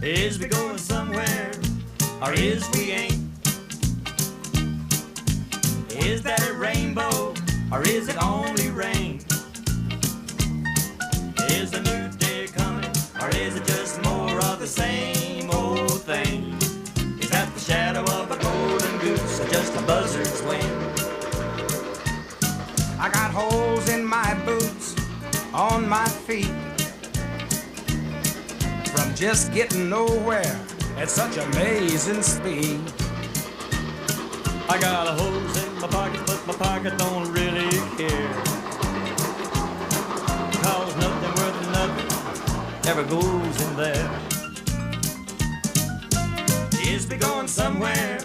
Is we going somewhere, or is we ain't? Is that a rainbow, or is it only rain? Is a new day coming, or is it just more of the same old thing? Is that the shadow of a golden goose, or just a buzzard's wing? I got holes in my boots, on my feet, from just getting nowhere at such amazing speed. I got a hose in my pocket, but my pocket don't really care, 'cause nothing worth nothing ever goes in there. Is we going somewhere,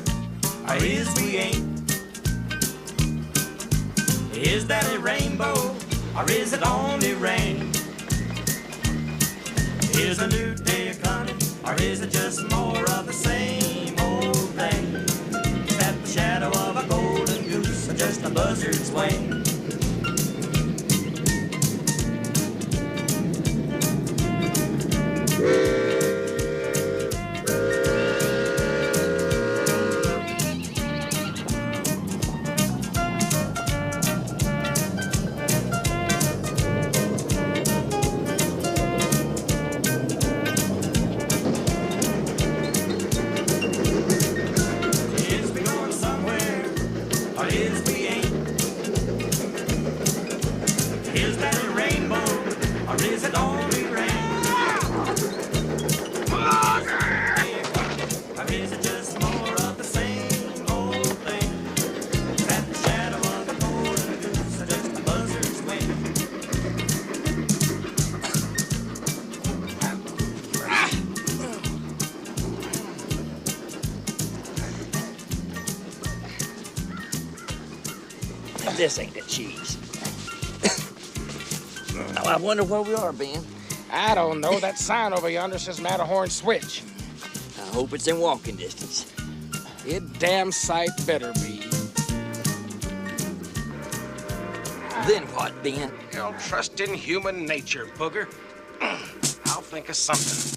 or is we ain't? Is that a rainbow, or is it only rain? Is a new day coming, or is it just more of the same old thing? Is that the shadow of a golden goose, or just a buzzard's wing? This ain't the cheese. Oh, I wonder where we are, Ben. I don't know. That sign over yonder says Matterhorn Switch. I hope it's in walking distance. It damn sight better be. Then what, Ben? You'll trust in human nature, booger. I'll think of something.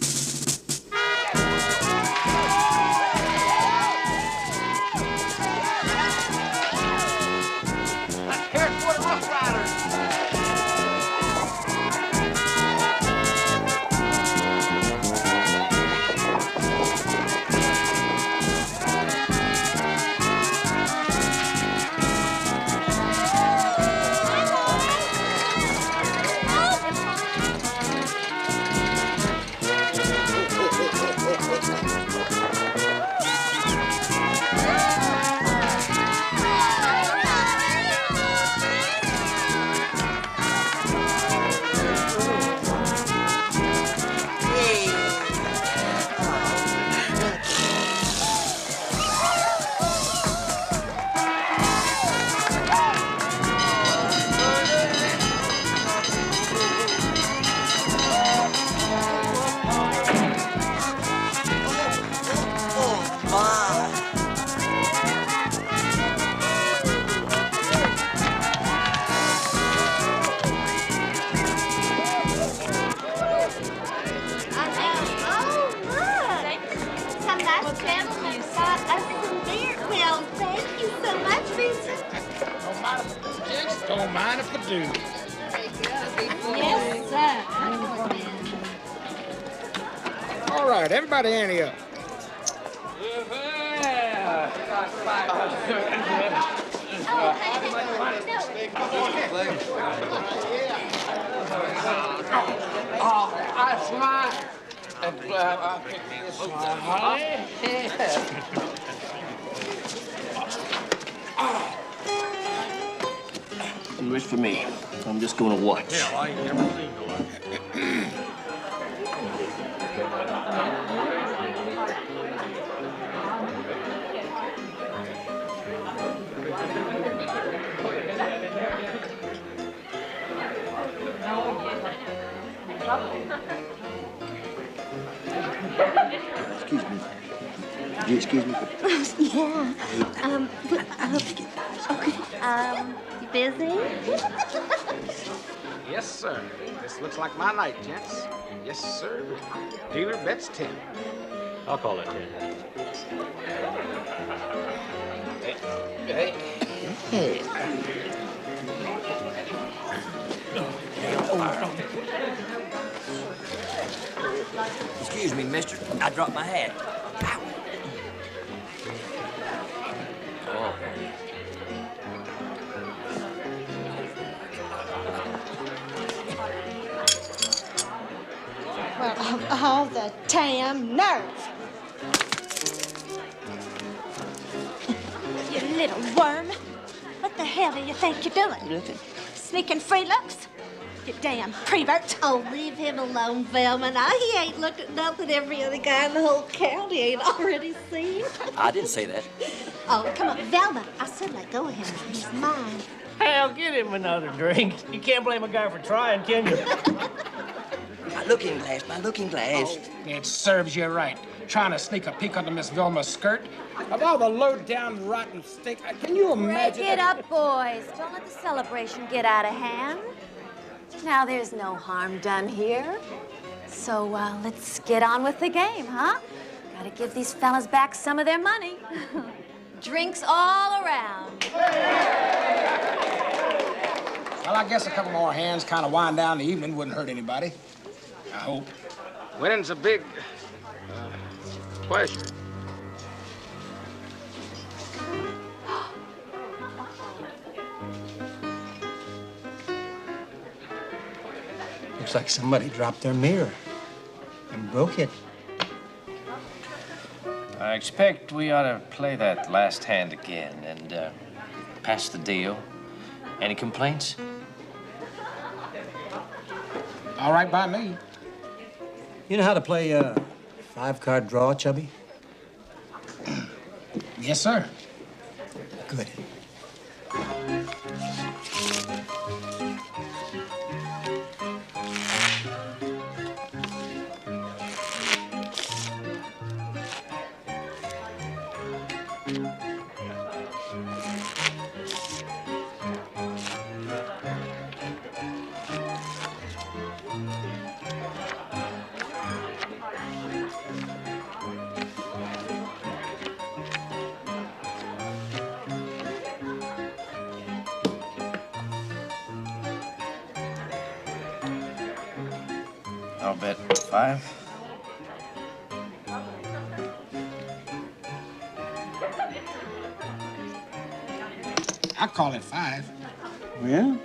Don't mind if I do. Yes, sir. All right, everybody ante up. That's mine. I'll pick this one, honey. Wish for me. I'm just going to watch. Yeah, I ain't never seen no like Excuse me. Could you excuse me? Yeah. Okay. You busy? Yes, sir. This looks like my night, gents. Yes, sir. Dealer bets 10. I'll call it 10. Hey. Excuse me, mister. I dropped my hat. Ow. Oh. Well, of all the damn nerve. You little worm. What the hell do you think you're doing? Nothing. Sneaking free looks? You damn prevert. Oh, leave him alone, Velma. Now, he ain't looked at nothing every other guy in the whole county ain't already seen. I didn't say that. Oh, come on, Velma. I said let go of him. He's mine. Hell, get him another drink. You can't blame a guy for trying, can you? My looking glass, my looking glass. It serves you right. Trying to sneak a peek under Miss Vilma's skirt. Of all the low-down, rotten stink, can you imagine? Break it up, boys. Don't let the celebration get out of hand. Now, there's no harm done here. So, let's get on with the game, huh? Gotta give these fellas back some of their money. Drinks all around. Well, I guess a couple more hands kind of wind down the evening wouldn't hurt anybody. I hope. Winning's a big pleasure. Looks like somebody dropped their mirror and broke it. I expect we ought to play that last hand again and pass the deal. Any complaints? All right by me. You know how to play a 5-card draw, Chubby? Yes, sir. Good. I'll bet 5. I'll call it 5. Yeah?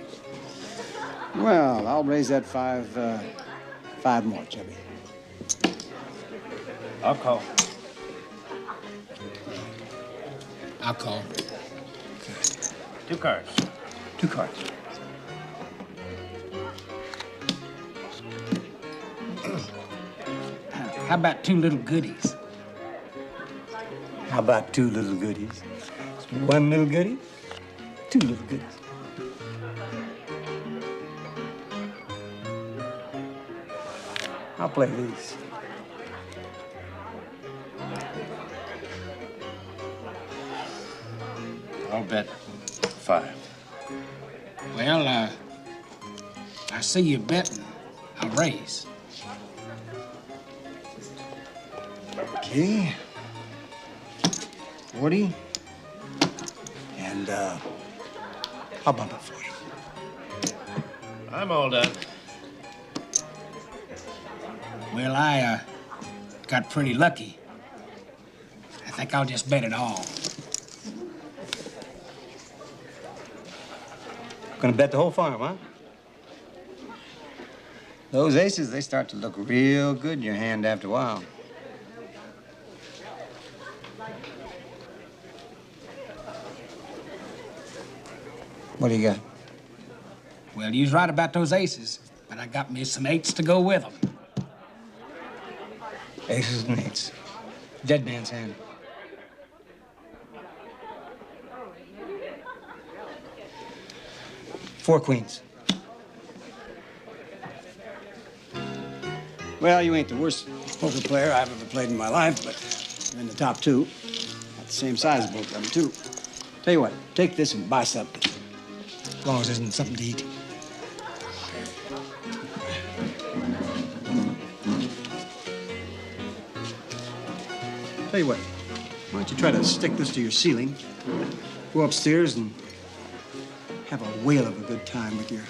Well, I'll raise that 5 more, Chubby. I'll call. I'll call. 2 cards. 2 cards. How about 2 little goodies? How about 2 little goodies? 1 little goodie, 2 little goodies. I'll play these. I'll bet 5. Well, I see you betting. I'll raise. Okay. 40. And, I'll bump it for you. I'm all done. Well, I got pretty lucky. I think I'll just bet it all. Gonna bet the whole farm, huh? Those aces, they start to look real good in your hand after a while. What do you got? Well, you's right about those aces, but I got me some 8s to go with them. Aces and 8s. Dead man's hand. Four queens. Well, you ain't the worst poker player I've ever played in my life, but you're in the top 2. About the same size as both of them, too. Tell you what, take this and buy something. As long as there's something to eat. Tell you what, why don't you try to stick this to your ceiling, go upstairs and have a whale of a good time with your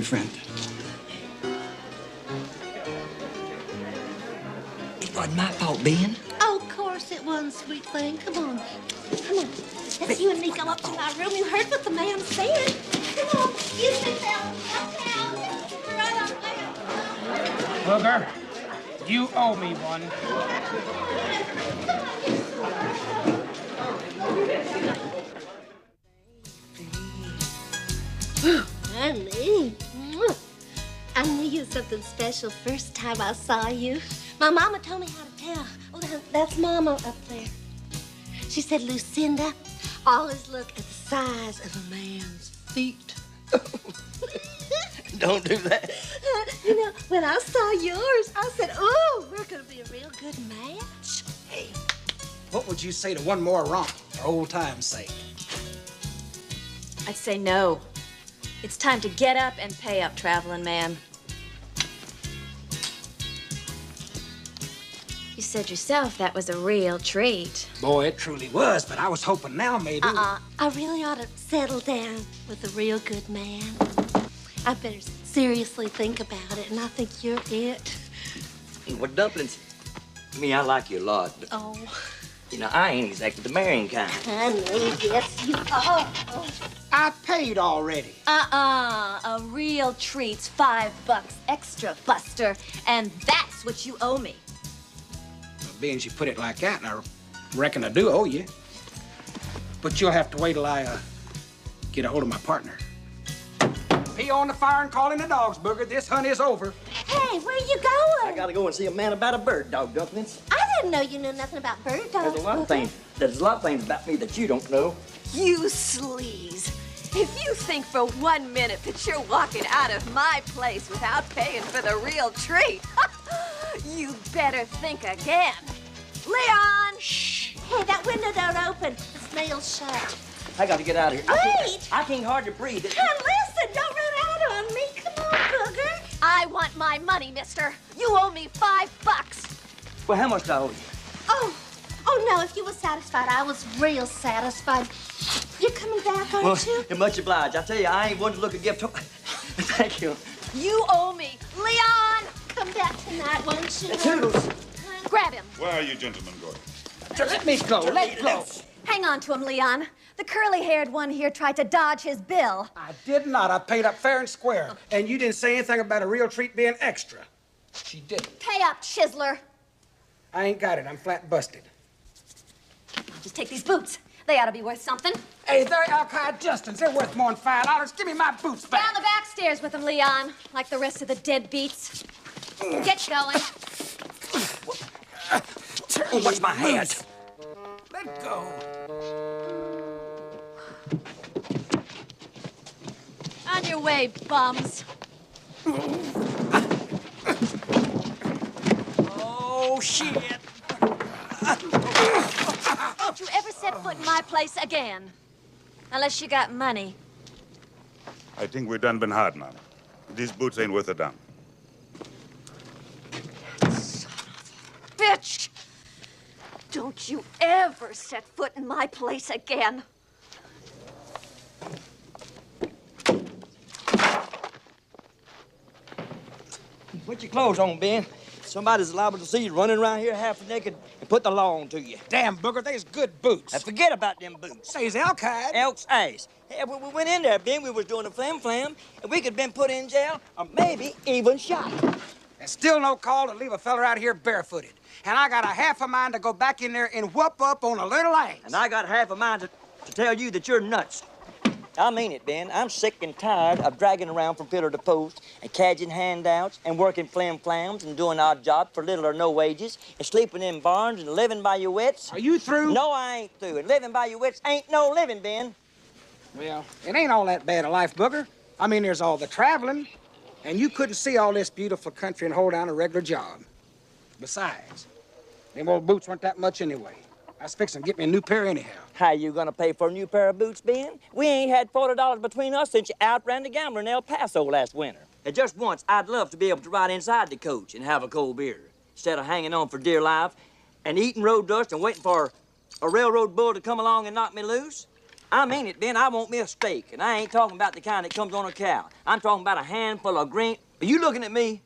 friend. It wasn't my fault, Ben. Oh, of course it wasn't, sweet thing. Come on. Come on. Let's you and me go up to my room. You heard what the man said. Come on. You sit down. Uptown. Right up there. Booger, you owe me one. Honey, I knew you were something special first time I saw you. My mama told me how to tell. Oh, that's Mama up there. She said, Lucinda, always look at the size of a man's feet. Don't do that. You know, when I saw yours, I said, oh, we're going to be a real good match. Hey, what would you say to one more romp for old time's sake? I'd say no. It's time to get up and pay up, traveling man. You said yourself that was a real treat. Boy, it truly was, but I was hoping now maybe... I really ought to settle down with a real good man. I better seriously think about it, and I think you're it. Well, Dumplings, me, I like you a lot, but, Oh. you know, I ain't exactly the marrying kind. Honey, yes, you are. I paid already. A real treat's $5 extra, Buster, and that's what you owe me. Well, being she put it like that, I reckon I do owe you. But you'll have to wait till I get a hold of my partner. Pee on the fire and call in the dogs, Booger. This hunt is over. Hey, where you going? I gotta go and see a man about a bird dog, Dumplings. I didn't know you knew nothing about bird dogs. There's a lot of things about me that you don't know. You sleaze. If you think for 1 minute that you're walking out of my place without paying for the real treat, you better think again. Leon! Shh. Hey, that window don't open. It's nailed shut. I gotta get out of here. Wait! I can't hardly breathe. Hey, listen, don't run out on me. Come on, Booger. I want my money, mister. You owe me $5. Well, how much do I owe you? Oh, no, if you were satisfied, I was real satisfied. You're coming back, aren't you? You're much obliged. I tell you, I ain't one to look a gift. Thank you. You owe me. Leon! Come back tonight, won't you? Toodles. Grab him. Where are you gentlemen going? Let me go. Let go. Hang on to him, Leon. The curly-haired one here tried to dodge his bill. I did not. I paid up fair and square. And you didn't say anything about a real treat being extra. She didn't. Pay up, chiseler. I ain't got it. I'm flat busted. Just take these boots. They ought to be worth something. Hey, they're Al-Qaeda Justins. They're worth more than $5. Give me my boots back. Down the back stairs with them, Leon. Like the rest of the deadbeats. Get going. Oh, watch my head. Let go. On your way, bums. Oh, shit. Don't you ever set foot in my place again. Unless you got money. I think we done been hard, man. These boots ain't worth a damn. Bitch! Don't you ever set foot in my place again. Put your clothes on, Ben. Somebody's liable to see you running around here half naked and put the law on to you. Damn, Booger, they's good boots. Now forget about them boots. Say's Al-Qaeda. Elk's ass. Hey, we went in there, Ben. We was doing a flam-flam, and we could have been put in jail or maybe even shot. There's still no call to leave a fella out here barefooted. And I got a half a mind to go back in there and whoop up on a little ass. And I got half a mind to tell you that you're nuts. I mean it, Ben. I'm sick and tired of dragging around from pillar to post and cadging handouts and working flim-flams and doing odd jobs for little or no wages and sleeping in barns and living by your wits. Are you through? No, I ain't through. And living by your wits ain't no living, Ben. Well, it ain't all that bad a life, Booger. I mean, there's all the traveling, and you couldn't see all this beautiful country and hold down a regular job. Besides, them old boots weren't that much anyway. I was fixing to get me a new pair anyhow. How you gonna pay for a new pair of boots, Ben? We ain't had $40 between us since you outran the gambler in El Paso last winter. And just once, I'd love to be able to ride inside the coach and have a cold beer instead of hanging on for dear life and eating road dust and waiting for a railroad bull to come along and knock me loose? I mean it, Ben. I want me a steak, and I ain't talking about the kind that comes on a cow. I'm talking about a handful of green... Are you looking at me?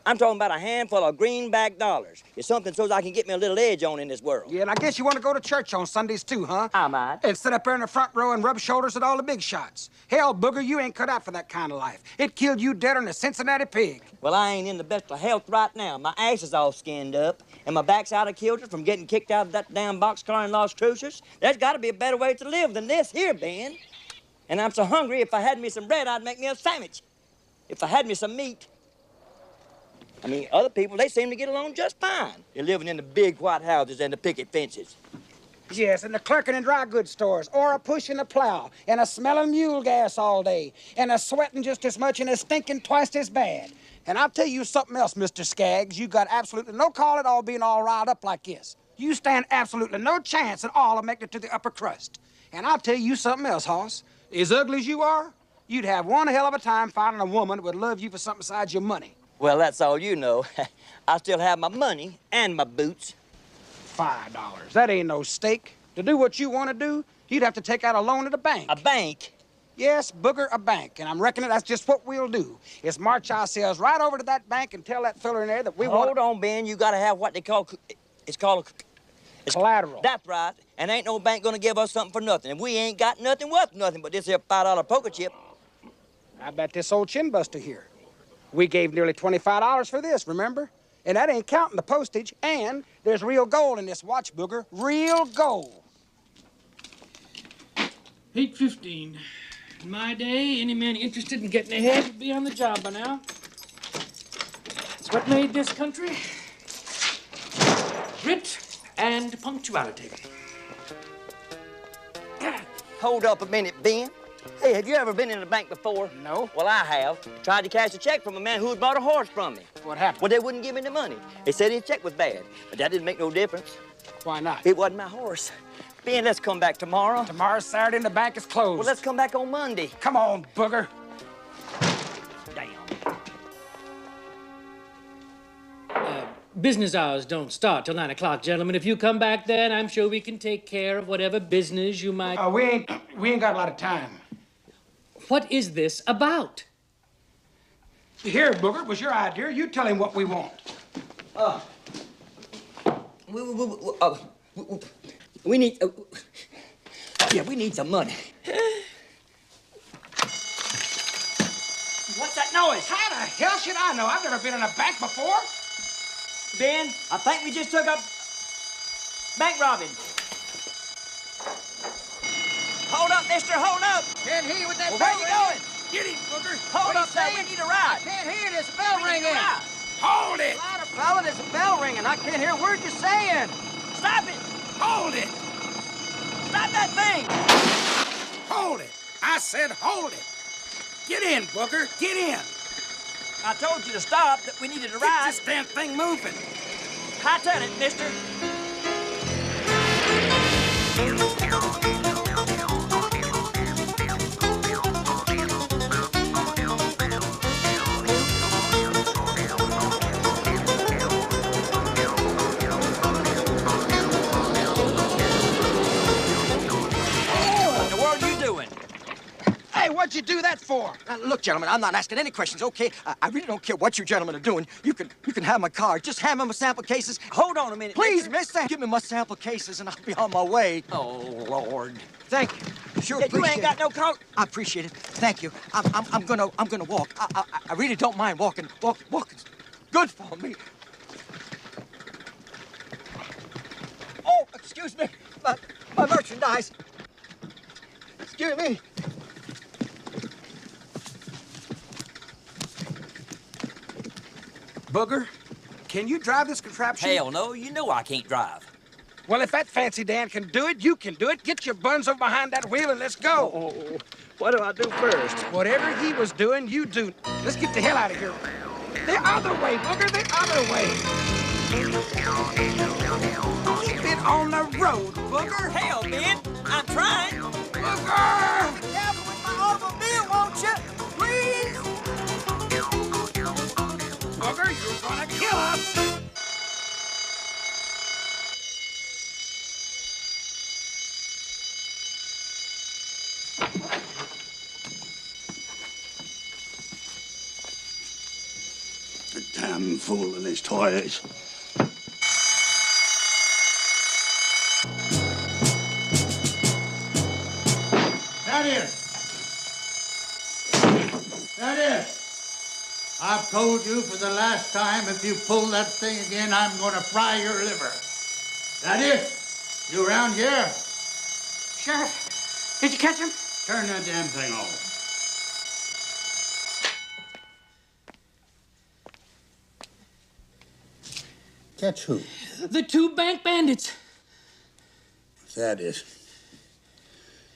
I'm talking about a handful of greenback dollars. It's something so I can get me a little edge on in this world. Yeah, and I guess you want to go to church on Sundays too, huh? I might. And sit up there in the front row and rub shoulders with all the big shots. Hell, Booger, you ain't cut out for that kind of life. It killed you deader than a Cincinnati pig. Well, I ain't in the best of health right now. My ass is all skinned up, and my back's out of kilter from getting kicked out of that damn boxcar in Las Cruces. There's got to be a better way to live than this here, Ben. And I'm so hungry, if I had me some bread, I'd make me a sandwich. If I had me some meat. I mean, other people, they seem to get along just fine. They're living in the big white houses and the picket fences. Yes, and the clerking in dry goods stores, or a pushing a plow, and a smelling mule gas all day, and a sweating just as much and a stinking twice as bad. And I'll tell you something else, Mr. Skaggs. You got absolutely no call at all being all riled up like this. You stand absolutely no chance at all of making it to the upper crust. And I'll tell you something else, Hoss. As ugly as you are, you'd have one hell of a time finding a woman that would love you for something besides your money. Well, that's all you know. I still have my money and my boots. $5. That ain't no steak. To do what you want to do, you'd have to take out a loan at a bank. A bank? Yes, Booger, a bank. And I'm reckoning that's just what we'll do, is march ourselves right over to that bank and tell that fella in there that we want... Hold on, Ben. You got to have what they call... It's called... It's collateral. That's right. And ain't no bank gonna give us something for nothing. And we ain't got nothing worth nothing but this here $5 poker chip. How about this old chin buster here? We gave nearly $25 for this, remember? And that ain't counting the postage. And there's real gold in this watch, Booger. Real gold. 8:15. In my day, any man interested in getting ahead would be on the job by now. It's what made this country. Grit and punctuality. Hold up a minute, Ben. Hey, have you ever been in a bank before? No. Well, I have. Tried to cash a check from a man who had bought a horse from me. What happened? Well, they wouldn't give me the money. They said his check was bad, but that didn't make no difference. Why not? It wasn't my horse. Ben, let's come back tomorrow. Tomorrow's Saturday and the bank is closed. Well, let's come back on Monday. Come on, Booger. Damn. Business hours don't start till 9 o'clock, gentlemen. If you come back then, I'm sure we can take care of whatever business you might... We ain't got a lot of time. What is this about? Here, Booger, it was your idea. You tell him what we want. We need... yeah, we need some money. What's that noise? How the hell should I know? I've never been in a bank before. Ben, I think we just took a bank robbing. Hold up, mister, hold up. Can't hear you with that Well, bell where you going? Get him, Booger. Hold What up, sir, we need a ride. I can't hear. There's a bell ringing. Hold it. Louder, fella, there's a bell ringing. I can't hear a word you're saying. Stop it. Hold it. Stop that thing. Hold it. I said hold it. Get in, Booger. Get in. I told you to stop, that we needed a ride. Get this damn thing moving. Hightail it, mister. What in the world are you doing? Hey, what'd you do that for? Look, gentlemen, I'm not asking any questions, okay? I really don't care what you gentlemen are doing. You can have my card. Just hand me my sample cases. Hold on a minute, Please, mister. Give me my sample cases and I'll be on my way. Oh, Lord. Thank you. Sure Yeah, you appreciate ain't got no coat. I appreciate it. Thank you. I'm gonna walk. I really don't mind walking. Walking's good for me. Oh, excuse me. My merchandise. Excuse me. Booger, can you drive this contraption? Hell no, you know I can't drive. Well, if that fancy Dan can do it, you can do it. Get your buns over behind that wheel and let's go. Oh, what do I do first? Whatever he was doing, you do. Let's get the hell out of here. The other way, Booger, the other way. Keep it on the road, Booger. Hell, Ben, I'm trying. Booger! Be careful with my automobile, won't you? Please? Booger, you're gonna kill us. Damn fool and his toys. I've told you for the last time, if you pull that thing again, I'm going to fry your liver. Thaddeus, you around here? Sheriff, did you catch him? Turn that damn thing off. Catch who? The two bank bandits. Thaddeus,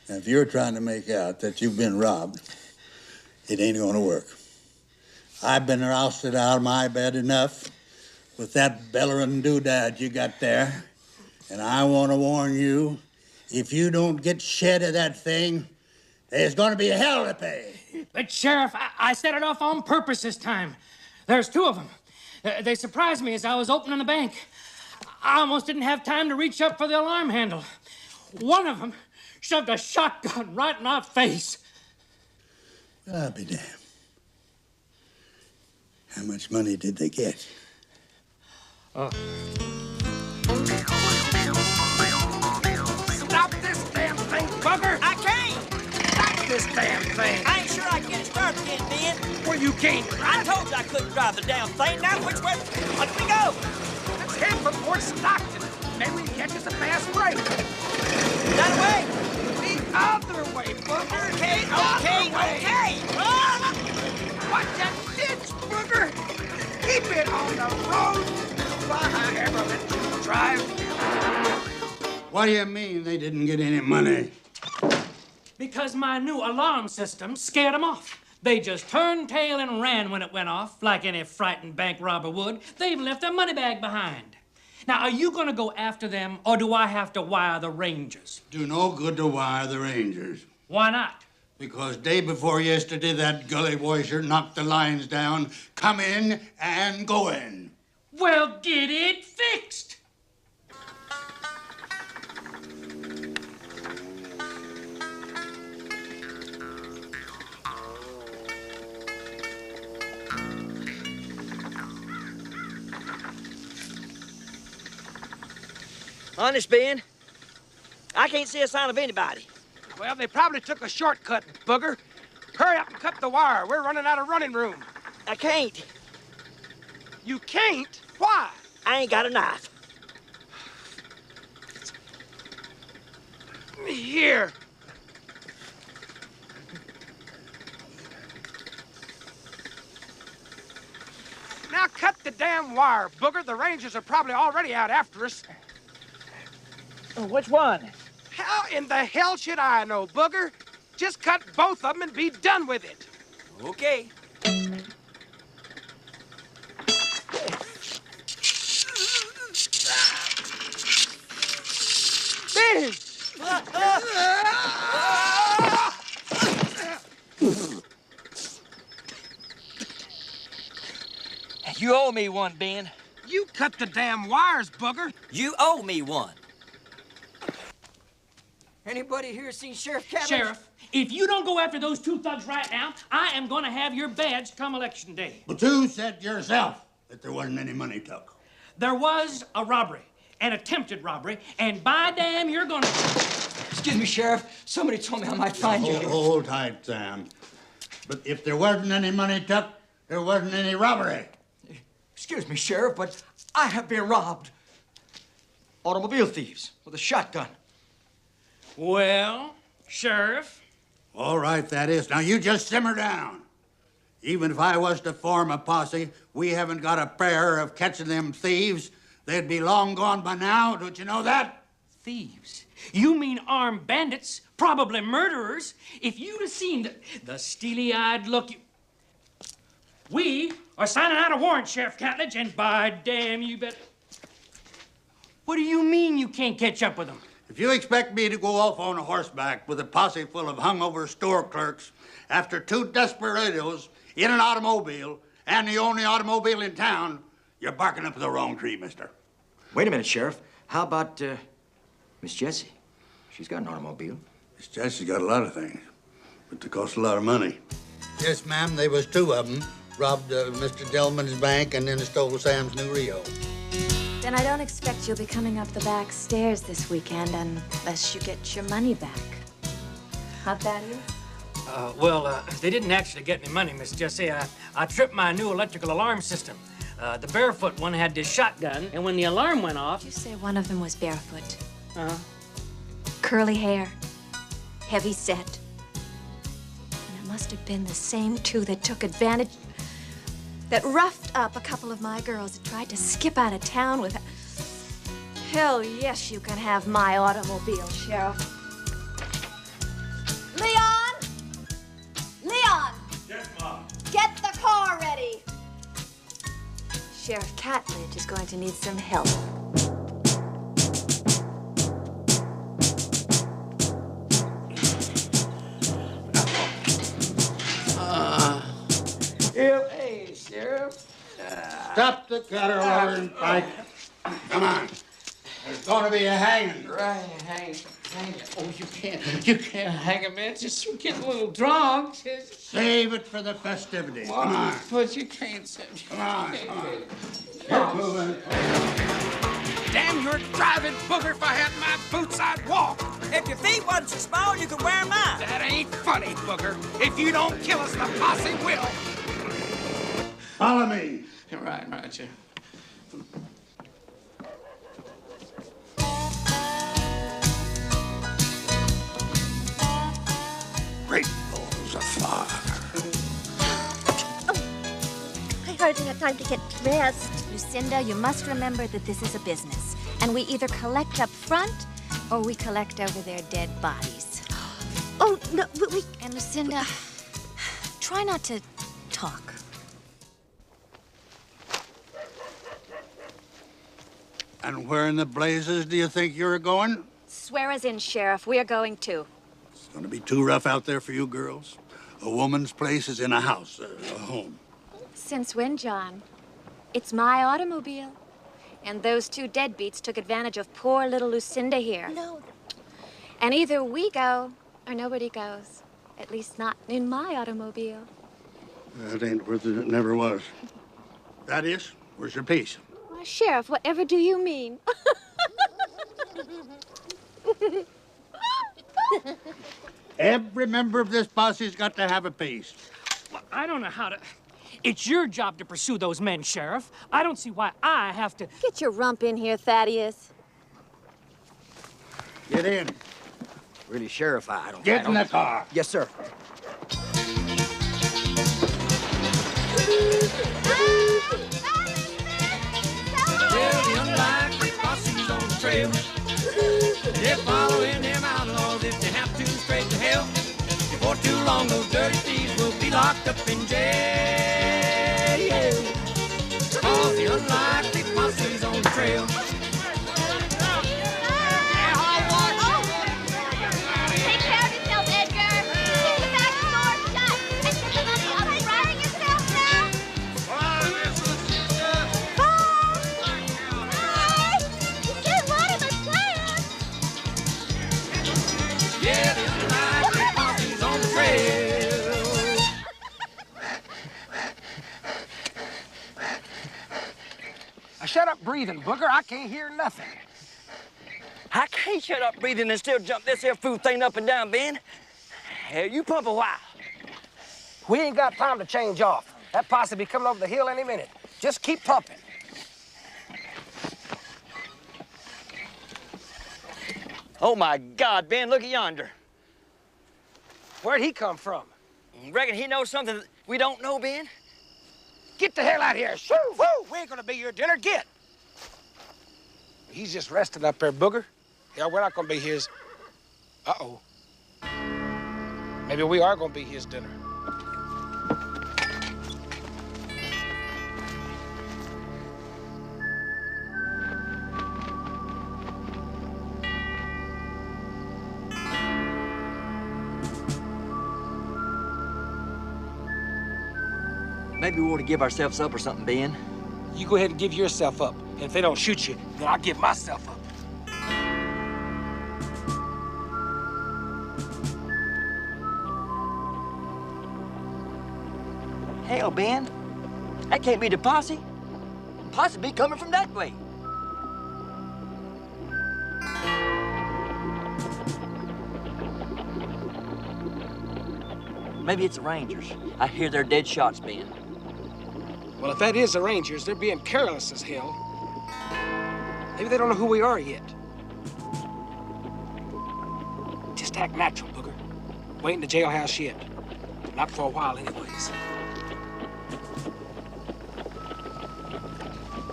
if you're trying to make out that you've been robbed, it ain't going to work. I've been rousted out of my bed enough with that bellering doodad you got there. And I want to warn you, if you don't get shed of that thing, there's going to be hell to pay. But, Sheriff, I set it off on purpose this time. There's two of them. They surprised me as I was opening the bank. I almost didn't have time to reach up for the alarm handle. One of them shoved a shotgun right in our face. I'll be damned. How much money did they get? Stop this damn thing, bugger! I can't! Stop this damn thing! I ain't sure I can get it started again, Ben. Well, you can't. I told you I couldn't drive the damn thing. Now which way? Let me go! Let's head for Fort Stockton. Maybe we can catch us a fast break. That way? The other way, bugger. Okay. Watch that ditch, booger. Keep it on the road. Why I ever let you drive? What do you mean they didn't get any money? Because my new alarm system scared them off. They just turned tail and ran when it went off, like any frightened bank robber would. They even left their money bag behind. Now, are you going to go after them, or do I have to wire the Rangers? Do no good to wire the Rangers. Why not? Because day before yesterday, that gully washer knocked the lines down, come in and go in. Well, get it fixed. Honest, Ben, I can't see a sign of anybody. Well, they probably took a shortcut, booger. Hurry up and cut the wire. We're running out of running room. I can't. You can't? Why? I ain't got a knife. Here. Now cut the damn wire, booger. The Rangers are probably already out after us. Which one? How in the hell should I know, booger? Just cut both of them and be done with it. Okay. Ben! You owe me one, Ben. You cut the damn wires, booger. You owe me one. Anybody here seen Sheriff Catlett? Sheriff, if you don't go after those two thugs right now, I am going to have your badge come Election Day. But you said yourself that there wasn't any money took. There was a robbery, an attempted robbery, and by damn, you're going to... Excuse me, Sheriff. Somebody told me I might find you. Hold tight, Sam. But if there wasn't any money took, there wasn't any robbery. Excuse me, Sheriff, but I have been robbed. Automobile thieves with a shotgun. Well, Sheriff. All right, that is. Now, you just simmer down. Even if I was to form a posse, we haven't got a prayer of catching them thieves. They'd be long gone by now. Don't you know that? Thieves? You mean armed bandits, probably murderers. If you'd have seen the steely-eyed look We are signing out a warrant, Sheriff Catledge, and by damn, you bet... What do you mean you can't catch up with them? If you expect me to go off on a horseback with a posse full of hungover store clerks after two desperados in an automobile and the only automobile in town, you're barking up the wrong tree, mister. Wait a minute, Sheriff. How about, Miss Jessie? She's got an automobile. Miss Jessie's got a lot of things, but they cost a lot of money. Yes, ma'am, there was two of them, robbed Mr. Dillman's bank and then stole Sam's new Rio. Then I don't expect you'll be coming up the back stairs this weekend unless you get your money back. How that is? Well, they didn't actually get any money, Miss Jessie. I tripped my new electrical alarm system. The barefoot one had this shotgun, and when the alarm went off... You say one of them was barefoot. Uh-huh. Curly hair, heavy set. And it must have been the same two that took advantage, that roughed up a couple of my girls that tried to skip out of town with... Hell yes, you can have my automobile, Sheriff. Leon! Leon! Yes, Mom. Get the car ready! Sheriff Catledge is going to need some help. Hey, Sheriff. Stop the caterwauling, Pike. Come on. There's going to be a hanging. Right, hang. Oh, you can't hang him, man. Just get a little drunk. Save it for the festivities. Come on. But you can't. Come on. Get moving. Damn your driving booger, if I had my boots, I'd walk. If your feet wasn't so small, you could wear mine. That ain't funny, booger. If you don't kill us, the posse will. Follow me. Right, yeah. Great balls of fire. I hardly have time to get dressed. Lucinda, you must remember that this is a business, and we either collect up front or we collect over their dead bodies. Oh, no, but we... And Lucinda, try not to talk. And where in the blazes do you think you're going? Swear us in, Sheriff. We're going too. It's going to be too rough out there for you girls. A woman's place is in a house, a home. Since when, John? It's my automobile. And those two deadbeats took advantage of poor little Lucinda here. No. And either we go or nobody goes. At least not in my automobile. That ain't worth it. It never was. Thaddeus, where's your piece? Why, Sheriff, whatever do you mean? Every member of this posse's got to have a piece. Well, I don't know how to... It's your job to pursue those men, Sheriff. I don't see why I have to... Get your rump in here, Thaddeus. Get in. Really, Sheriff, I don't... Get in the car. Yes, sir. Well, the unlikely posse's on the trail. They're following them outlaws if they have to straight to hell. Before too long, those dirty thieves will be locked up in jail. Cause the unlikely posse's on the trail. Take care of yourself, Edgar. Keep the back door shut. And keep the money up and riding yourself now. Bye. You said one of us players. Yeah, the unlikely posse's on the trail. Shut up breathing, booger. I can't hear nothing. I can't shut up breathing and still jump this here fool thing up and down, Ben. Hell, you pump a while. We ain't got time to change off. That posse be coming over the hill any minute. Just keep pumping. Oh, my God, Ben, look at yonder. Where'd he come from? Reckon he knows something that we don't know, Ben? Get the hell out of here. Shoo, woo. We ain't gonna be your dinner. Get. He's just resting up there, booger. Yeah, we're not gonna be his. Uh-oh. Maybe we are gonna be his dinner. Maybe we ought to give ourselves up or something, Ben. You go ahead and give yourself up. And if they don't shoot you, then I'll give myself up. Hell, Ben, That can't be the posse. Possibly coming from that way. Maybe it's the Rangers. I hear their dead shots, Ben. Well, if that is the Rangers, they're being careless as hell. Maybe they don't know who we are yet. Just act natural, Booger. We ain't in the jailhouse yet. Not for a while, anyways.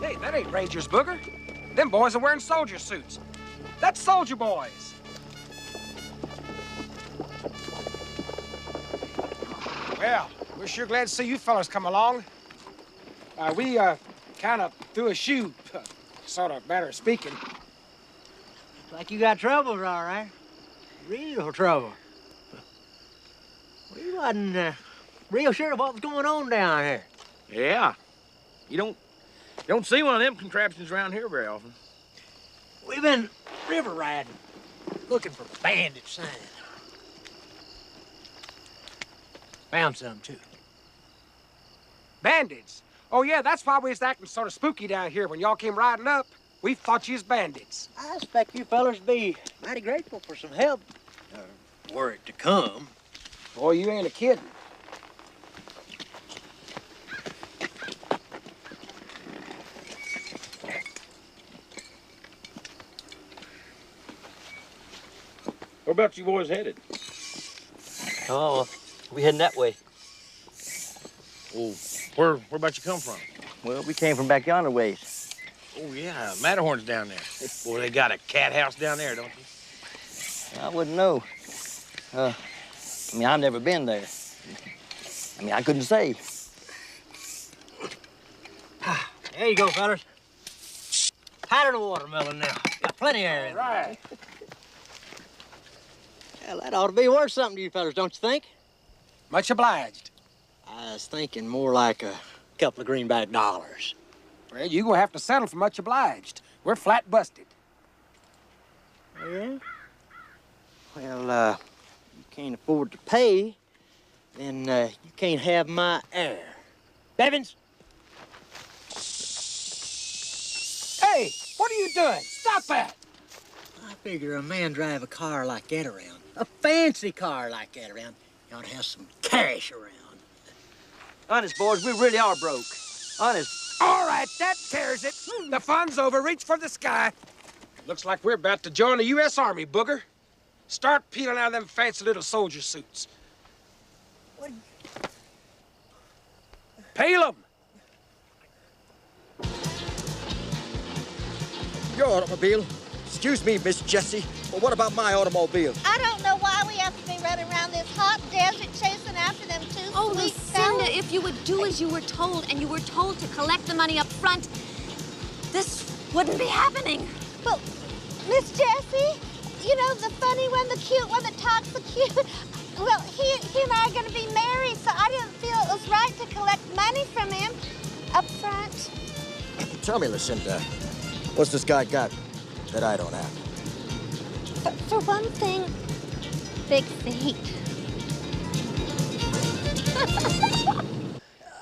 Hey, that ain't Rangers, Booger. Them boys are wearing soldier suits. That's soldier boys. Well, we're sure glad to see you fellas come along. We kind of threw a shoe, sort of matter of speaking. Like you got troubles, all right. Real trouble. We wasn't real sure what was going on down here. Yeah. You don't see one of them contraptions around here very often. We've been river riding, looking for bandit sign. Found some, too. Bandits? Oh, yeah, that's why we was acting sort of spooky down here when y'all came riding up. We thought you was bandits. I expect you fellas to be mighty grateful for some help. Were it to come. Boy, you ain't a kidding. Where about you boys headed? Oh, we heading that way. Oh, where about you come from? Well, we came from back yonder ways. Oh, yeah, Matterhorn's down there. Boy, they got a cat house down there, don't they? I wouldn't know. I mean, I've never been there. I mean, I couldn't say. There you go, fellas. Hide in the watermelon now. Got plenty of air in it. Right. Well, that ought to be worth something to you fellas, don't you think? Much obliged. I was thinking more like a couple of greenback dollars. Well, you gonna have to settle for much obliged. We're flat busted. Yeah? Well, you can't afford to pay, then you can't have my air. Bevins? Hey, what are you doing? Stop that! I figure a man drive a car like that around, a fancy car like that around, you ought to have some cash around. Honest, boys, we really are broke. Honest. All right, that tears it. The fun's over. Reach for the sky. Looks like we're about to join the U.S. Army, Booger. Start peeling out of them fancy little soldier suits. What? Peel them. Your automobile. Excuse me, Miss Jessie, but what about my automobile? I don't know why we have to be running around this hot desert chasing after them two Oh, sweet Lucinda, fellas. if you would do as you were told, and you were told to collect the money up front, this wouldn't be happening. Well, Miss Jessie, you know, the funny one, the cute one that talks so cute. Well, he and I are going to be married, so I didn't feel it was right to collect money from him up front. Tell me, Lucinda, what's this guy got that I don't have? For one thing, big feet.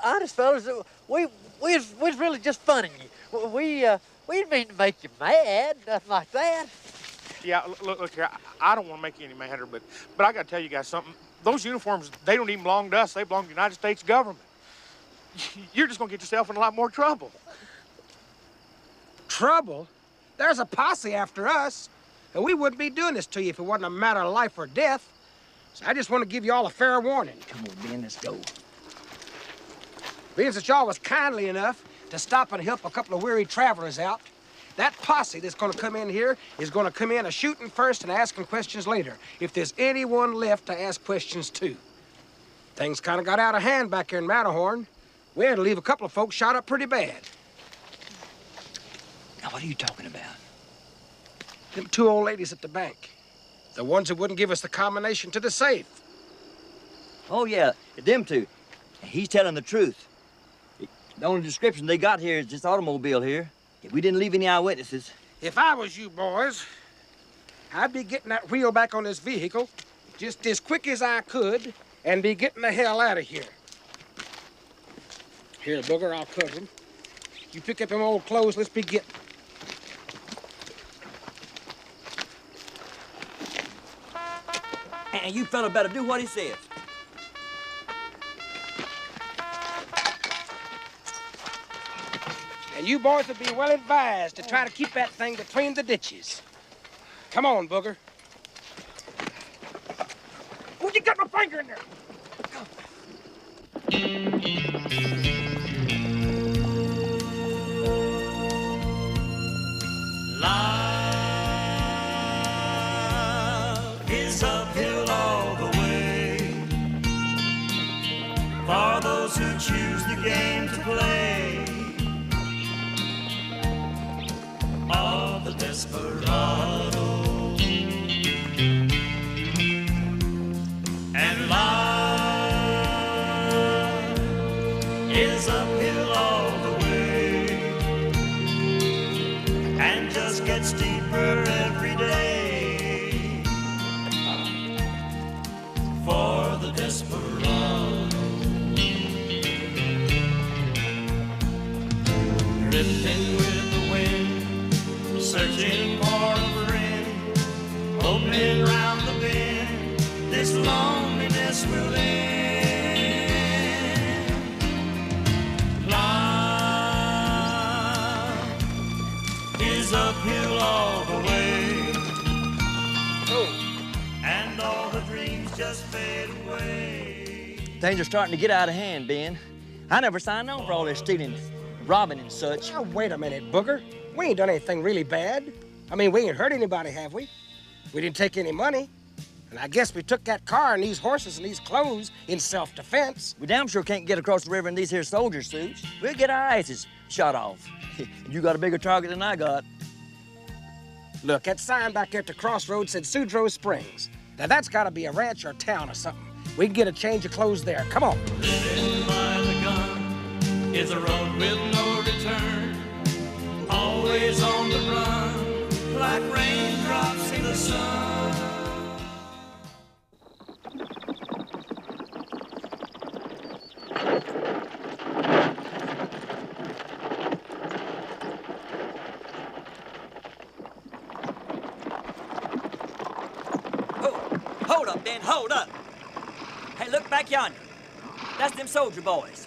Honest, fellas, we was really just funning you. We didn't mean to make you mad, nothing like that. Yeah, look here. I don't want to make you any madder, but I got to tell you guys something. Those uniforms, they don't even belong to us. They belong to the United States government. You're just going to get yourself in a lot more trouble. Trouble? There's a posse after us, and we wouldn't be doing this to you if it wasn't a matter of life or death. So I just want to give you all a fair warning. Come on, Ben, let's go. Being that y'all was kindly enough to stop and help a couple of weary travelers out, that posse that's going to come in here is going to come in a-shooting first and asking questions later, if there's anyone left to ask questions to. Things kind of got out of hand back here in Matterhorn. We had to leave a couple of folks shot up pretty bad. Now, what are you talking about? Them two old ladies at the bank. The ones that wouldn't give us the combination to the safe. Oh, yeah, them two. He's telling the truth. The only description they got here is this automobile here. We didn't leave any eyewitnesses. If I was you boys, I'd be getting that wheel back on this vehicle just as quick as I could and be getting the hell out of here. Here, Booger, I'll cover them. You pick up them old clothes, let's be getting. And you fella better do what he says. And you boys would be well advised to try to keep that thing between the ditches. Come on, Booger. Oh, you got my finger in there. Life is uphill all the way for those who choose the game to play. All the desperado and life is uphill all the way and just gets deeper every day for the desperado. Drifting with the wind, searching for a friend, hoping round the bend this loneliness will end. Life is uphill all the way, and all the dreams just fade away. Things are starting to get out of hand, Ben. I never signed on for all this stealing, robbing and such. Now, wait a minute, Booger. We ain't done anything really bad. I mean, we ain't hurt anybody, have we? We didn't take any money. And I guess we took that car and these horses and these clothes in self-defense. We damn sure can't get across the river in these here soldier suits. We'll get our asses shot off. You got a bigger target than I got. Look, that sign back there at the crossroads said Sudro Springs. Now, that's got to be a ranch or a town or something. We can get a change of clothes there. Come on. Living by the gun is a road with no return. Always on the run, like raindrops in the sun. Hold up, Ben, hold up. Hey, look back yonder. That's them soldier boys.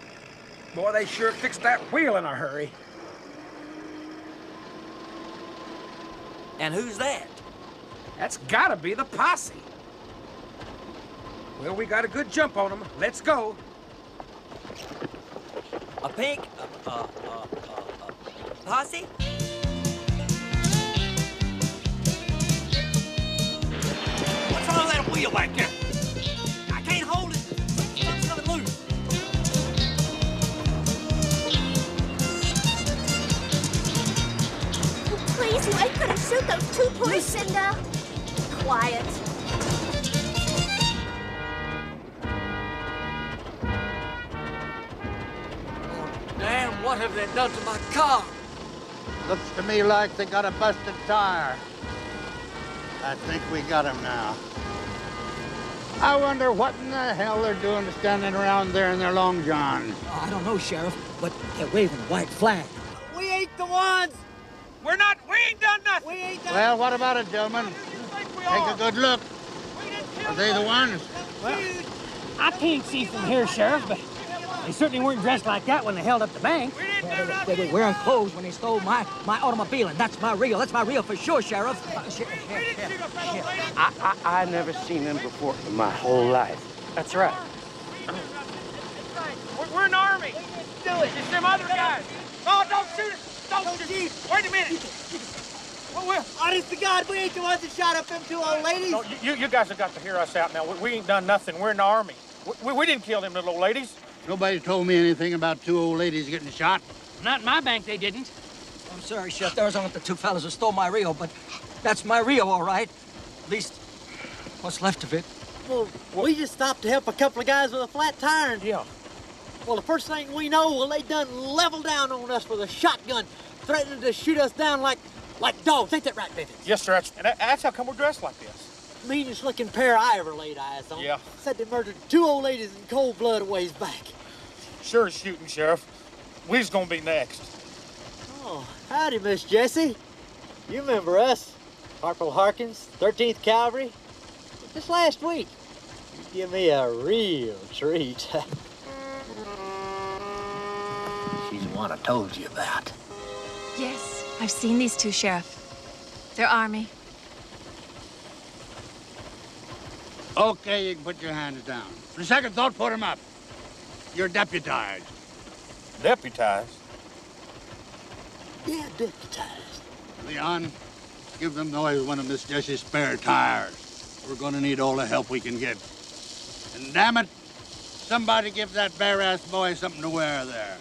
Boy, they sure fixed that wheel in a hurry. And who's that? That's gotta be the posse. Well, we got a good jump on them. Let's go. A pink, posse? What's wrong with that wheel back there? I can't hold it. It's gonna move. Please, you ain't gonna shoot those two poor Lucinda. Quiet. Damn, what have they done to my car? Looks to me like they got a busted tire. I think we got him now. I wonder what in the hell they're doing standing around there in their long johns. Oh, I don't know, Sheriff, but they're waving a white flag. We ain't the ones. We ain't done nothing. We ain't done Well, what about it, gentlemen? Take a good look. Are they the ones? Well, I can't see from here, Sheriff, but they certainly weren't dressed like that when they held up the bank. They were wearing clothes when they stole my automobile, and that's my real. That's my real for sure, Sheriff. I never seen them before in my whole life. That's right. We're an army. Do it. It's them other guys. Oh, don't shoot us. Don't shoot. Wait a minute. Honest to God, we ain't the ones that shot up them two old ladies. No, you guys have got to hear us out now. We ain't done nothing. We're in the army. We didn't kill them little old ladies. Nobody told me anything about two old ladies getting shot. Not in my bank, they didn't. I'm sorry, Sheriff. There was only the two fellas who stole my Rio, but that's my Rio, all right. At least what's left of it. Well, we just stopped to help a couple of guys with a flat tire. Yeah. Well, the first thing we know, well, they done leveled down on us with a shotgun, threatening to shoot us down like dogs. Ain't that right, Bivens? Yes, sir. That's how come we're dressed like this. Meanest looking pair I ever laid eyes on. Yeah. Said they murdered two old ladies in cold blood a ways back. Sure as shooting, Sheriff. We was gonna be next. Oh, howdy, Miss Jessie. You remember us, Corporal Harkins, 13th Cavalry? Just last week, you give me a real treat. She's the one I told you about. Yes, I've seen these two, Sheriff. They're Army. Okay, you can put your hands down. For a second thought, put them up. You're deputized. Deputized? Yeah, deputized. Leon, give them noise one of Miss Jessie's spare tires. We're gonna need all the help we can get. And damn it, somebody give that bare-ass boy something to wear there.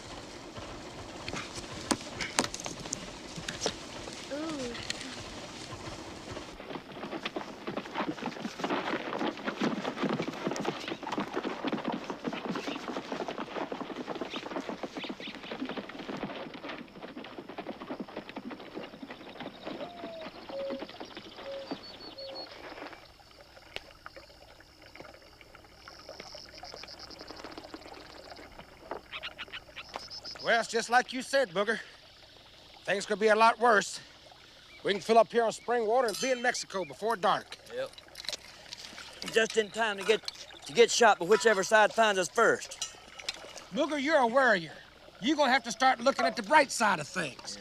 Well, it's just like you said, Booger. Things could be a lot worse. We can fill up here on spring water and be in Mexico before dark. Yep. Just in time to get shot by whichever side finds us first. Booger, you're a warrior. You're gonna have to start looking at the bright side of things.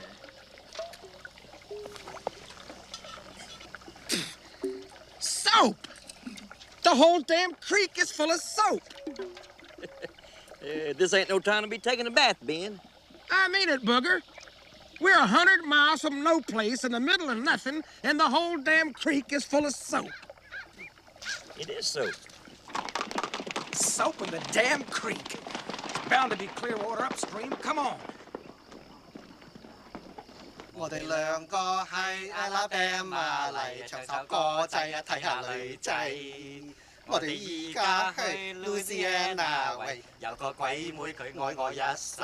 Soap! The whole damn creek is full of soap. This ain't no time to be taking a bath, Ben. I mean it, Booger. We're 100 miles from no place in the middle of nothing, and the whole damn creek is full of soap. It is soap. Soap in the damn creek. It's bound to be clear water upstream. Come on. 我哋兩個喺 Alabama 嚟唱首歌仔啊，睇下女仔。我哋而家去 Louisiana 喂，有個鬼妹佢愛我一世。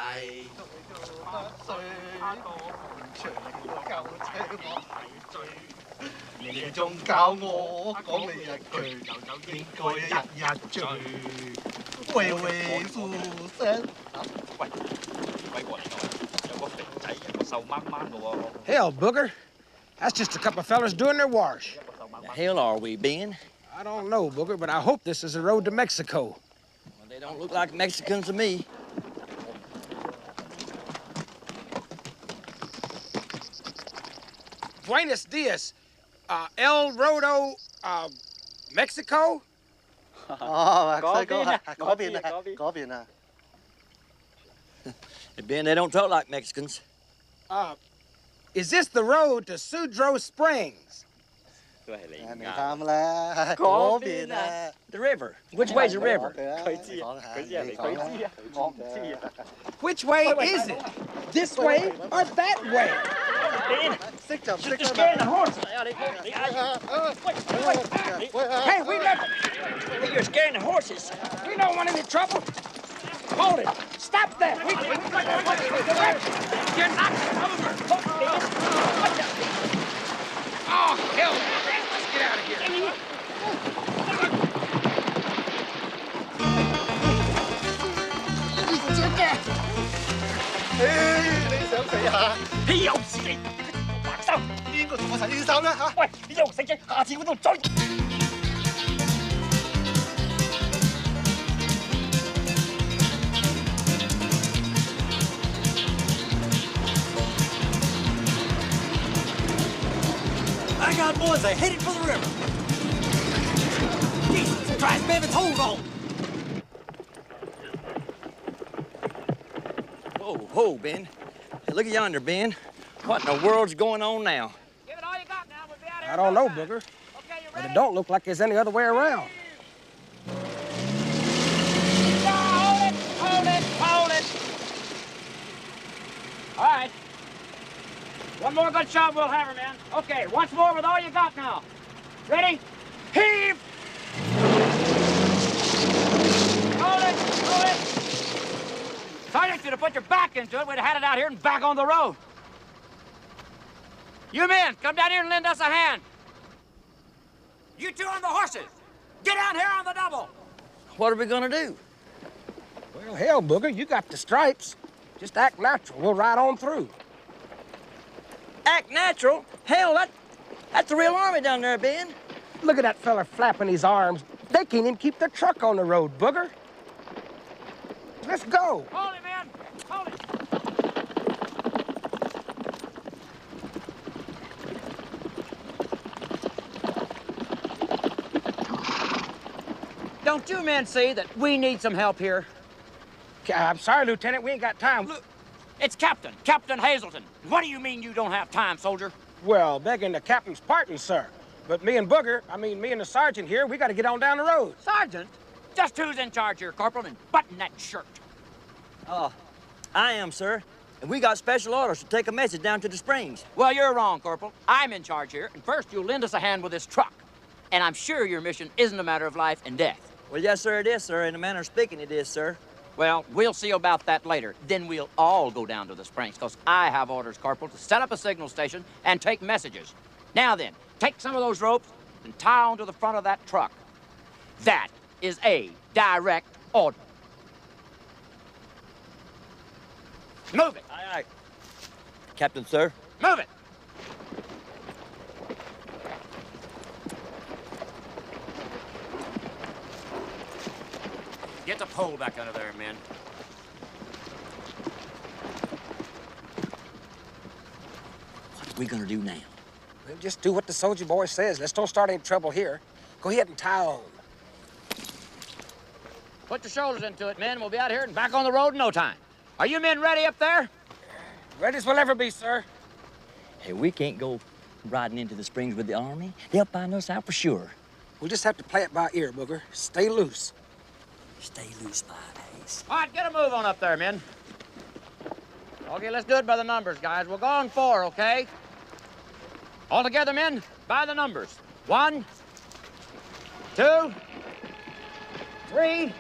你仲教我講你一句，就應該日日醉。喂喂，夫聲。喂，鬼過嚟㗎，有個肥仔，有個瘦掹掹嘅喎。Hell, Booger. That's just a couple of fellas doing their wash. The hell are we, Ben? I don't know, Booger, but I hope this is the road to Mexico. Well, they don't look like Mexicans to me. Buenos dias. El Rodo, Mexico? 哦，嗰邊啊。 Ben, they don't talk like Mexicans. Is this the road to Sudro Springs? The river. Which way's the river? Which way is it? This way or that way? You're scaring the horse. Hey, we never... You're scaring the horses. We don't want any trouble. Hold it. Stop that. You're knocked over. Oh, hell. Let's get out of here. I got boys, they're headed for the river. Jesus Christ, man, it's hold on. Whoa, whoa, Ben. Hey, look at yonder, Ben. What in the world's going on now? I don't know, Booger. But it don't look like there's any other way around. Hold it. All right. One more good shot, we'll have her, man. Okay, once more with all you got now. Ready? Heave! Hold it! Sergeant, should have put your back into it. We'd have had it out here and back on the road. You men, come down here and lend us a hand. You two on the horses. Get down here on the double. What are we gonna do? Well, hell, Booger, you got the stripes. Just act natural. We'll ride on through. Act natural? Hell, that's the real army down there, Ben. Look at that fella flapping his arms. They can't even keep their truck on the road, Booger. Let's go. Hold it, man. Hold it. Don't you men see that we need some help here? I'm sorry, Lieutenant. We ain't got time. Look, it's Captain Hazelton. What do you mean you don't have time, soldier? Well, begging the captain's pardon, sir. But me and me and the sergeant here, we got to get on down the road. Sergeant? Just who's in charge here, Corporal, and button that shirt? I am, sir. And we got special orders to take a message down to the Springs. Well, you're wrong, Corporal. I'm in charge here, and first you'll lend us a hand with this truck. And I'm sure your mission isn't a matter of life and death. Well, yes, sir, it is, sir. In a manner of speaking, it is, sir. Well, we'll see about that later. Then we'll all go down to the Springs, because I have orders, Corporal, to set up a signal station and take messages. Now then, take some of those ropes and tie onto the front of that truck. That is a direct order. Move it. Aye, aye. Captain, sir. Move it. Get the pole back under there, men. What are we gonna do now? We'll just do what the soldier boy says. Let's don't start any trouble here. Go ahead and tie on. Put your shoulders into it, men. We'll be out here and back on the road in no time. Are you men ready up there? Ready as we'll ever be, sir. Hey, we can't go riding into the Springs with the Army. They'll find us out for sure. We'll just have to play it by ear, Booger. Stay loose. Stay loose, my ace. All right, get a move on up there, men. Okay, let's do it by the numbers, guys. We'll go on 4, okay? All together, men, by the numbers. 1, 2, 3,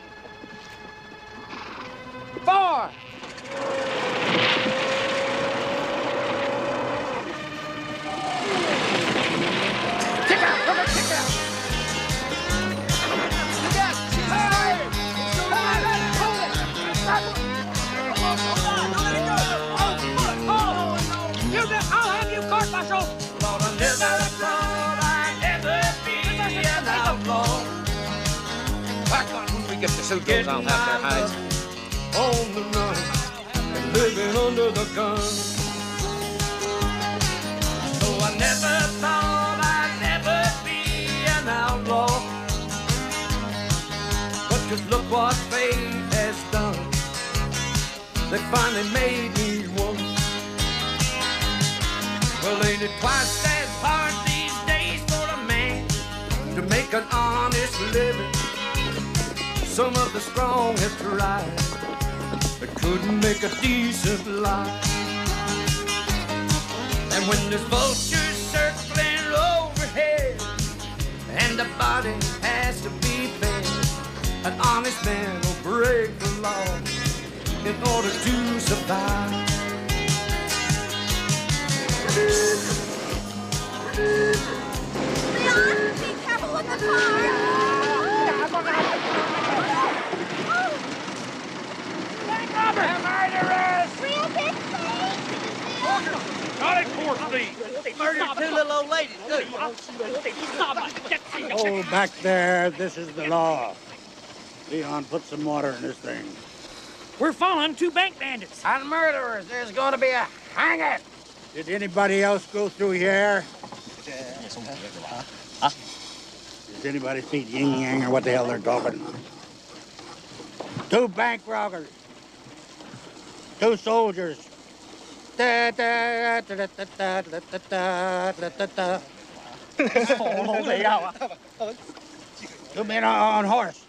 4. Kick out, Booger, kick out. I'll have you caught, Marshal. Lord, I never thought I'd ever be an outlaw. Back on when we get the suitcase, I'll have their hides. On the run and living under the gun. So I never thought I'd ever be an outlaw. But just look what fate has done. They finally made me one. Well, ain't it twice as hard these days for a man to make an honest living? Some of the strong have tried, but couldn't make a decent life. And when there's vultures circling overhead and the body has to be fed, an honest man will break the law in order to survive. Leon, be careful with the car. Robert! Murderers! Real big Not at court, please. Murdered 2 little old ladies, too. Hold back there. This is the law. Leon, put some water in this thing. We're following 2 bank bandits. And murderers. There's going to be a hanging. Did anybody else go through here? Does anybody speak yin yang or what the hell they're talking? 2 bank robbers. 2 soldiers. Da, da, da, da, da, da, da, da, da, da. 2 men on horse.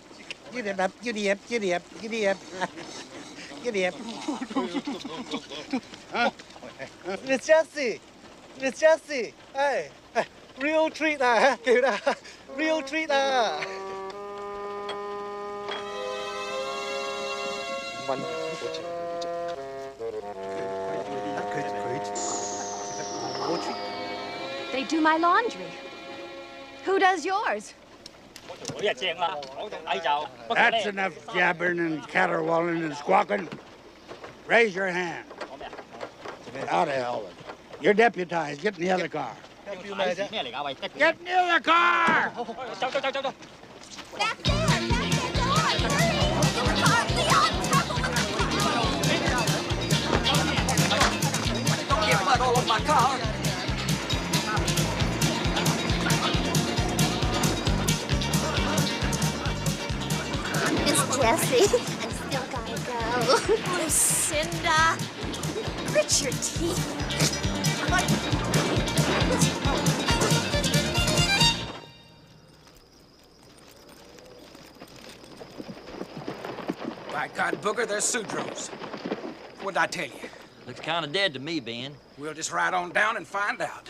Giddy up, giddy up, giddy up, giddy up. Giddy up. Huh? Miss Jessie! Miss Jessie! Hey! Real treat à, kiểu đó. Real treat à. They do my laundry. Who does yours? That's enough jabbering and caterwauling and squawking. Raise your hand. Get out of hell. You're deputized. Get in the other car. Get in the other car! Don't get mud all over my car. Miss Jessie, I still gotta go. Lucinda, grit your teeth. By God, Booger, there's Sudrow's. What'd I tell you? Looks kind of dead to me, Ben. We'll just ride on down and find out.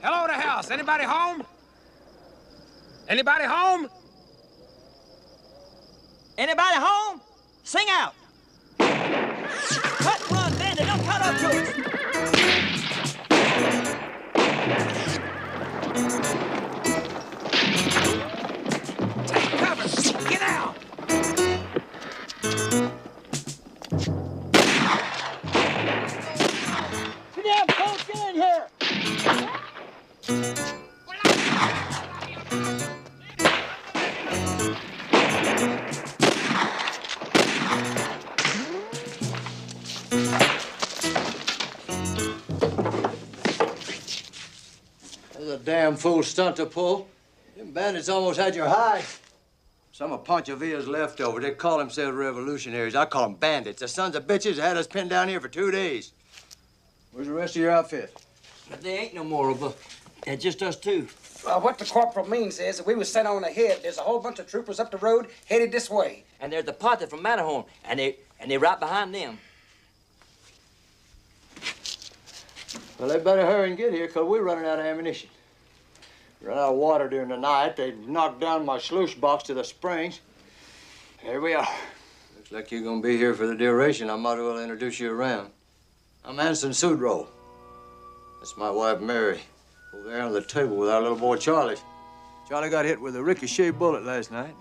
Hello to house. Anybody home? Anybody home? Anybody home? Sing out. Cut, run, bandit, don't cut up to us. Take cover. Get out. Sit down, folks, get in here. That's a damn fool stunt to pull. Them bandits almost had your hide. Some of Pancho Villa's leftovers. They call themselves revolutionaries. I call them bandits. The sons of bitches had us pinned down here for 2 days. Where's the rest of your outfit? There ain't no more of us. It's just us two. What the corporal means is that we was sent on ahead. There's a whole bunch of troopers up the road headed this way. And there's the party from Matterhorn, and they're right behind them. Well, they better hurry and get here, 'cause we're running out of ammunition. Run out of water during the night. They knocked down my sluice box to the springs. Here we are. Looks like you're gonna be here for the duration. I might as well introduce you around. I'm Anson Sudrow. That's my wife, Mary. Over there on the table with our little boy, Charlie. Charlie got hit with a ricochet bullet last night.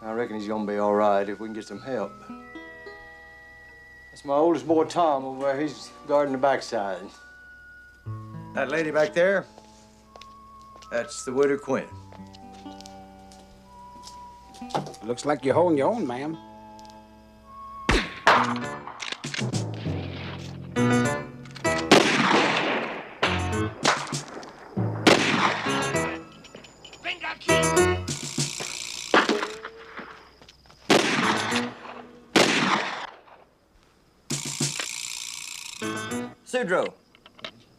I reckon he's gonna be all right if we can get some help. That's my oldest boy, Tom, over there. He's guarding the backside. That lady back there, that's the widow Quinn. Looks like you're holding your own, ma'am. Sudrow,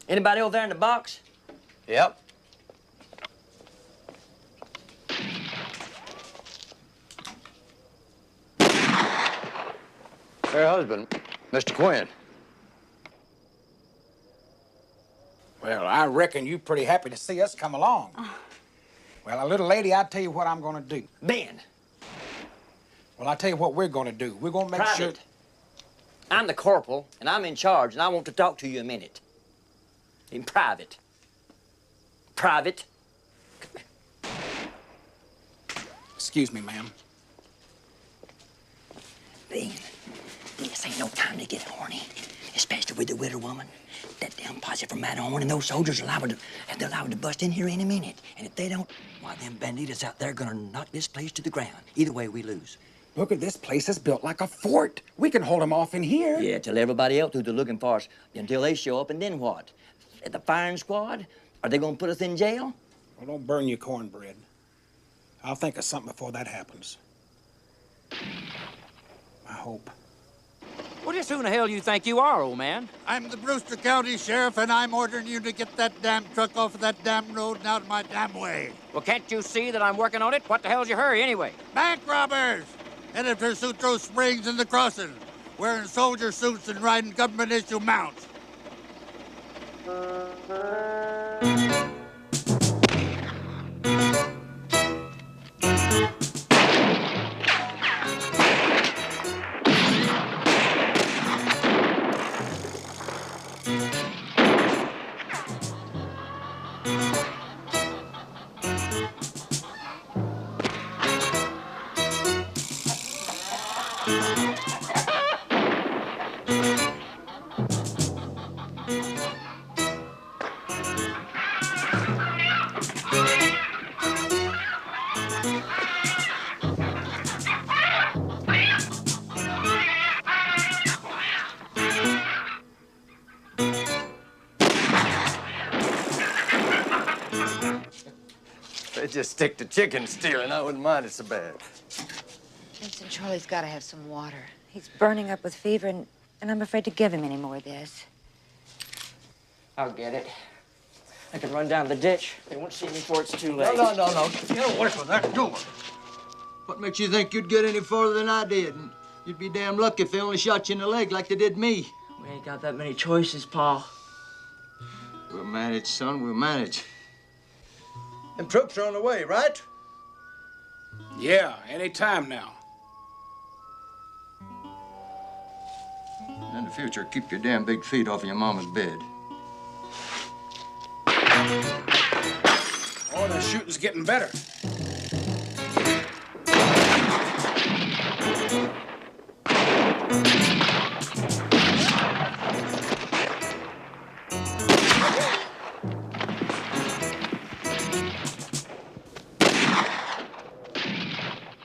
anybody over there in the box? Yep. Her husband, Mr. Quinn. Well, I reckon you pretty happy to see us come along. Well, little lady, I'll tell you what I'm gonna do. Ben. Well, I'll tell you what we're gonna do. We're gonna make sure... Private. I'm the corporal, and I'm in charge, and I want to talk to you a minute. In private. Private. Excuse me, ma'am. Ben, this ain't no time to get horny, especially with the widow woman. That damn posse from Matterhorn and those soldiers are liable to bust in here any minute. And if they don't, why, them banditos out there are gonna knock this place to the ground. Either way, we lose. Look at this place is built like a fort. We can hold them off in here. Yeah, tell everybody else who they're looking for us until they show up, and then what? At the firing squad? Are they gonna put us in jail? Well, don't burn your cornbread. I'll think of something before that happens. I hope. Well, just who in the hell do you think you are, old man? I'm the Brewster County Sheriff, and I'm ordering you to get that damn truck off of that damn road and out of my damn way. Well, can't you see that I'm working on it? What the hell's your hurry, anyway? Bank robbers! Headed for Sutro Springs and the Crossing, wearing soldier suits and riding government-issue mounts. They just stick to chicken stealing. I wouldn't mind it so bad. Vincent, Charlie's got to have some water. He's burning up with fever, and I'm afraid to give him any more of this. I'll get it. I can run down the ditch. They won't see me before it's too late. No. Get away from that door. What makes you think you'd get any further than I did? And you'd be damn lucky if they only shot you in the leg like they did me. We ain't got that many choices, Pa. We'll manage, son. We'll manage. Them troops are on the way, right? Yeah, any time now. In the future, keep your damn big feet off of your mama's bed. Oh, the shooting's getting better.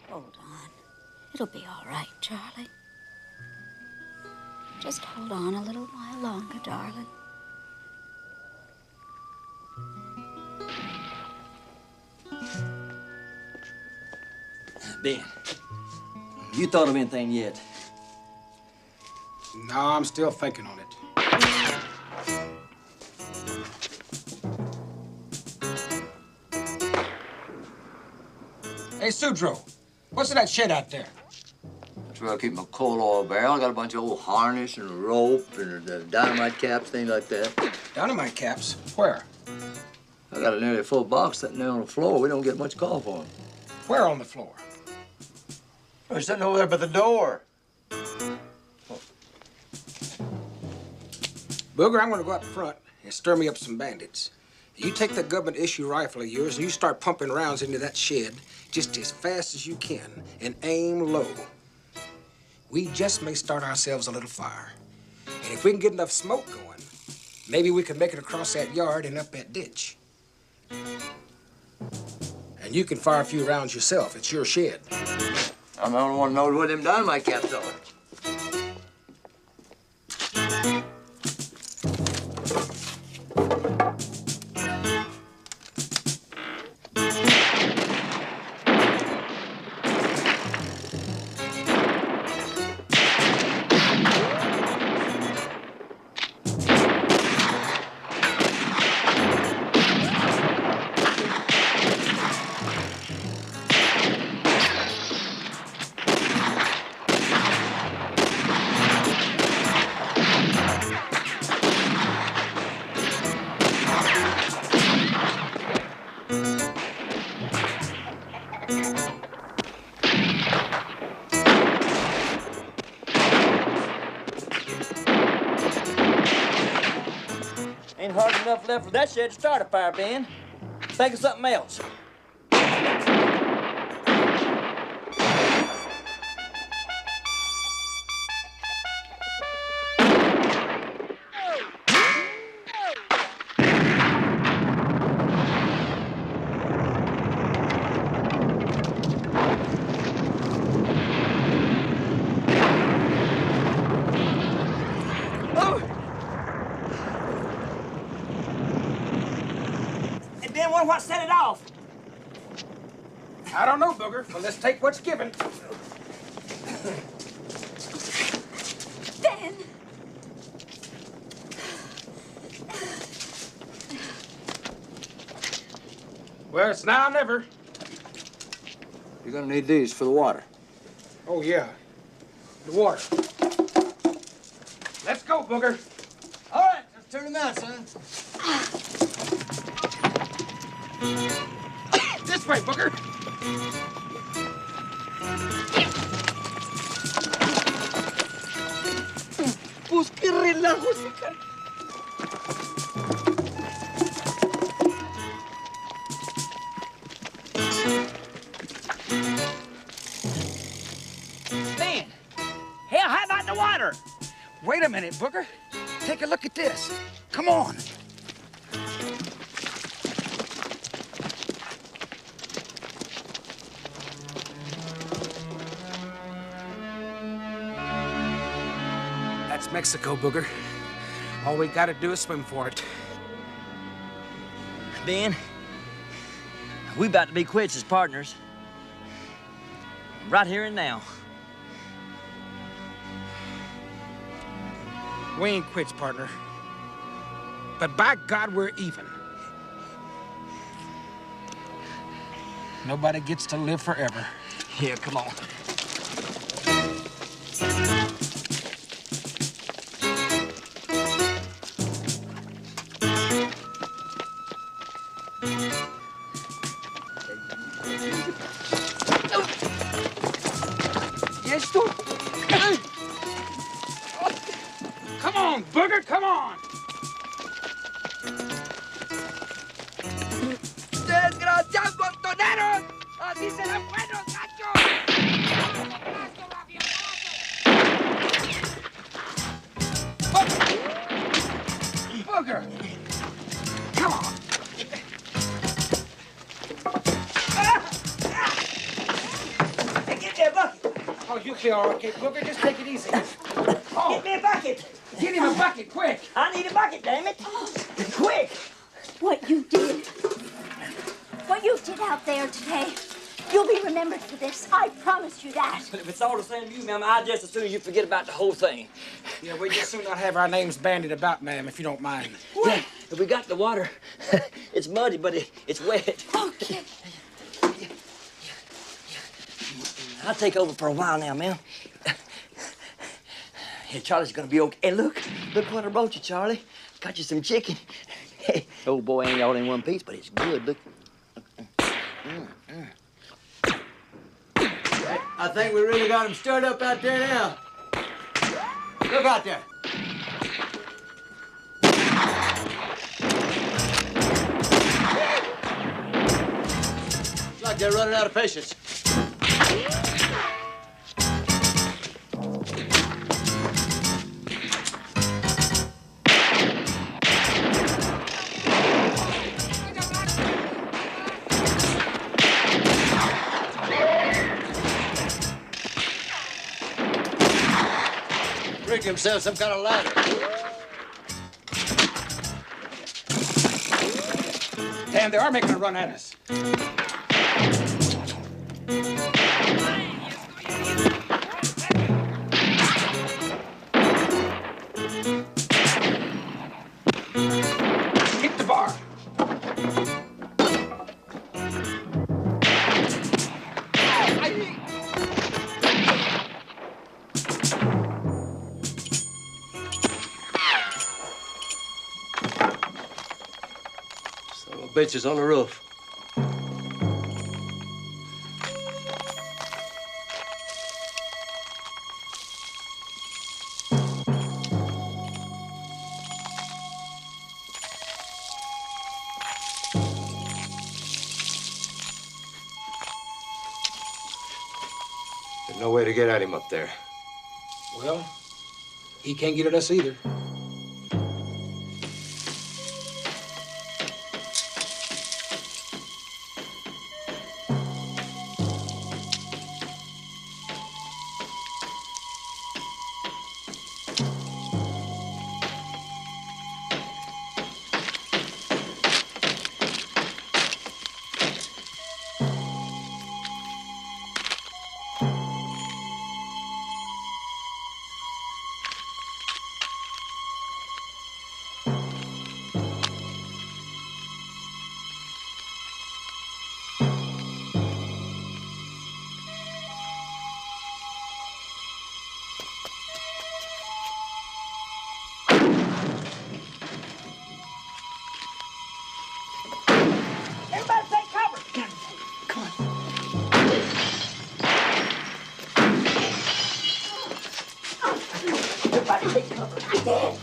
Hold on. It'll be all right, Charlie. Just hold on a little while longer, darling. Ben, you thought of anything yet? No, I'm still thinking on it. Hey, Sudro, what's in that shed out there? That's where I keep my coal oil barrel. I got a bunch of old harness and rope and dynamite caps, things like that. Dynamite caps? Where? I got a nearly full box sitting there on the floor. We don't get much call for them. Where on the floor? They're sitting over there by the door. Booger, I'm gonna go out front and stir me up some bandits. You take that government issue rifle of yours and you start pumping rounds into that shed just as fast as you can and aim low. We just may start ourselves a little fire. And if we can get enough smoke going, maybe we can make it across that yard and up that ditch. And you can fire a few rounds yourself. It's your shed. I'm the only one who knows where them dynamite caps are. Ain't hard enough left for that shed to start a fire, Ben. Think of something else. What set it off? I don't know, Booger, but let's take what's given. Ben! Well, it's now or never. You're gonna need these for the water. Oh, yeah. The water. Let's go, Booger. All right, let's turn them out, son. This way, Booger. Pues qué relajo ese cara. Man, hell, how about the water? Wait a minute, Booger. Take a look at this. Come on. That's Mexico, Booger. All we gotta do is swim for it. Ben, We about to be quits as partners. Right here and now. We ain't quits, partner. But by God, we're even. Nobody gets to live forever. Here, come on. Yes, sir. Come on, Booger, come on. ¡Desgraciados botoneros! ¡Así serán buenos, Booger! Come on. Hey, get me a bucket. Oh, you'll be all right, Booger. Just take it easy. Get me a bucket. Get him a bucket, quick. I need a bucket, damn it. Quick. What you did out there today, you'll be remembered for this. I promise you that. But if it's all the same to you, ma'am, I'd just as soon you forget about the whole thing. Yeah, we just soon not have our names bandied about, ma'am, if you don't mind. What? Yeah, if we got the water. It's muddy, but it's wet. Okay. I'll take over for a while now, ma'am. Here, Charlie's gonna be okay. Hey, look what I brought you, Charlie. Got you some chicken. Oh, boy, ain't all in one piece, but it's good. Look. I think we really got him stirred up out there now. Look out there. Looks like they're running out of patience. Rig himself some kind of ladder. Damn, they are making a run at us. Hit the bar. Bitches on the roof. There's no way to get at him up there. Well, he can't get at us either. Everybody take cover. Come on. Everybody take cover. I'm dead.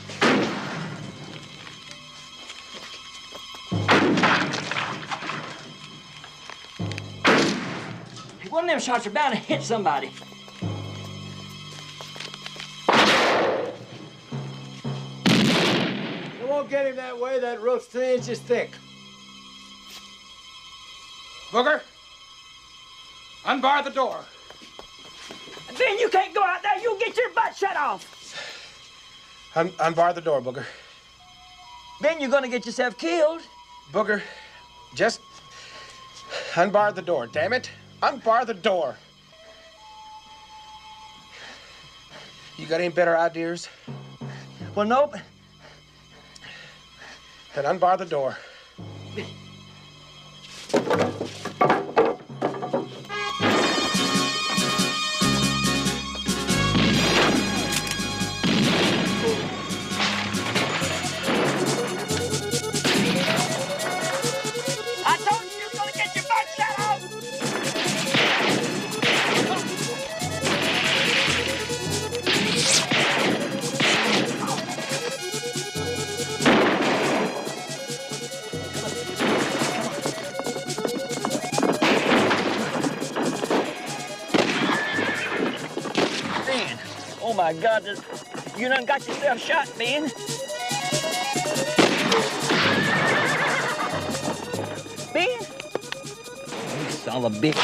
One of them shots are bound to hit somebody. You won't get him that way. That roof's 3 inches thick. Booger, unbar the door. Ben, you can't go out there. You'll get your butt shut off. Unbar the door, Booger. Ben, you're gonna get yourself killed. Booger, just Unbar the door, damn it. Unbar the door. You got any better ideas? Well, nope. Then unbar the door. I told you you're gonna get your butt shut off! Ben, oh my God, you done got yourself shot, Ben. Ben? You son of a bitch.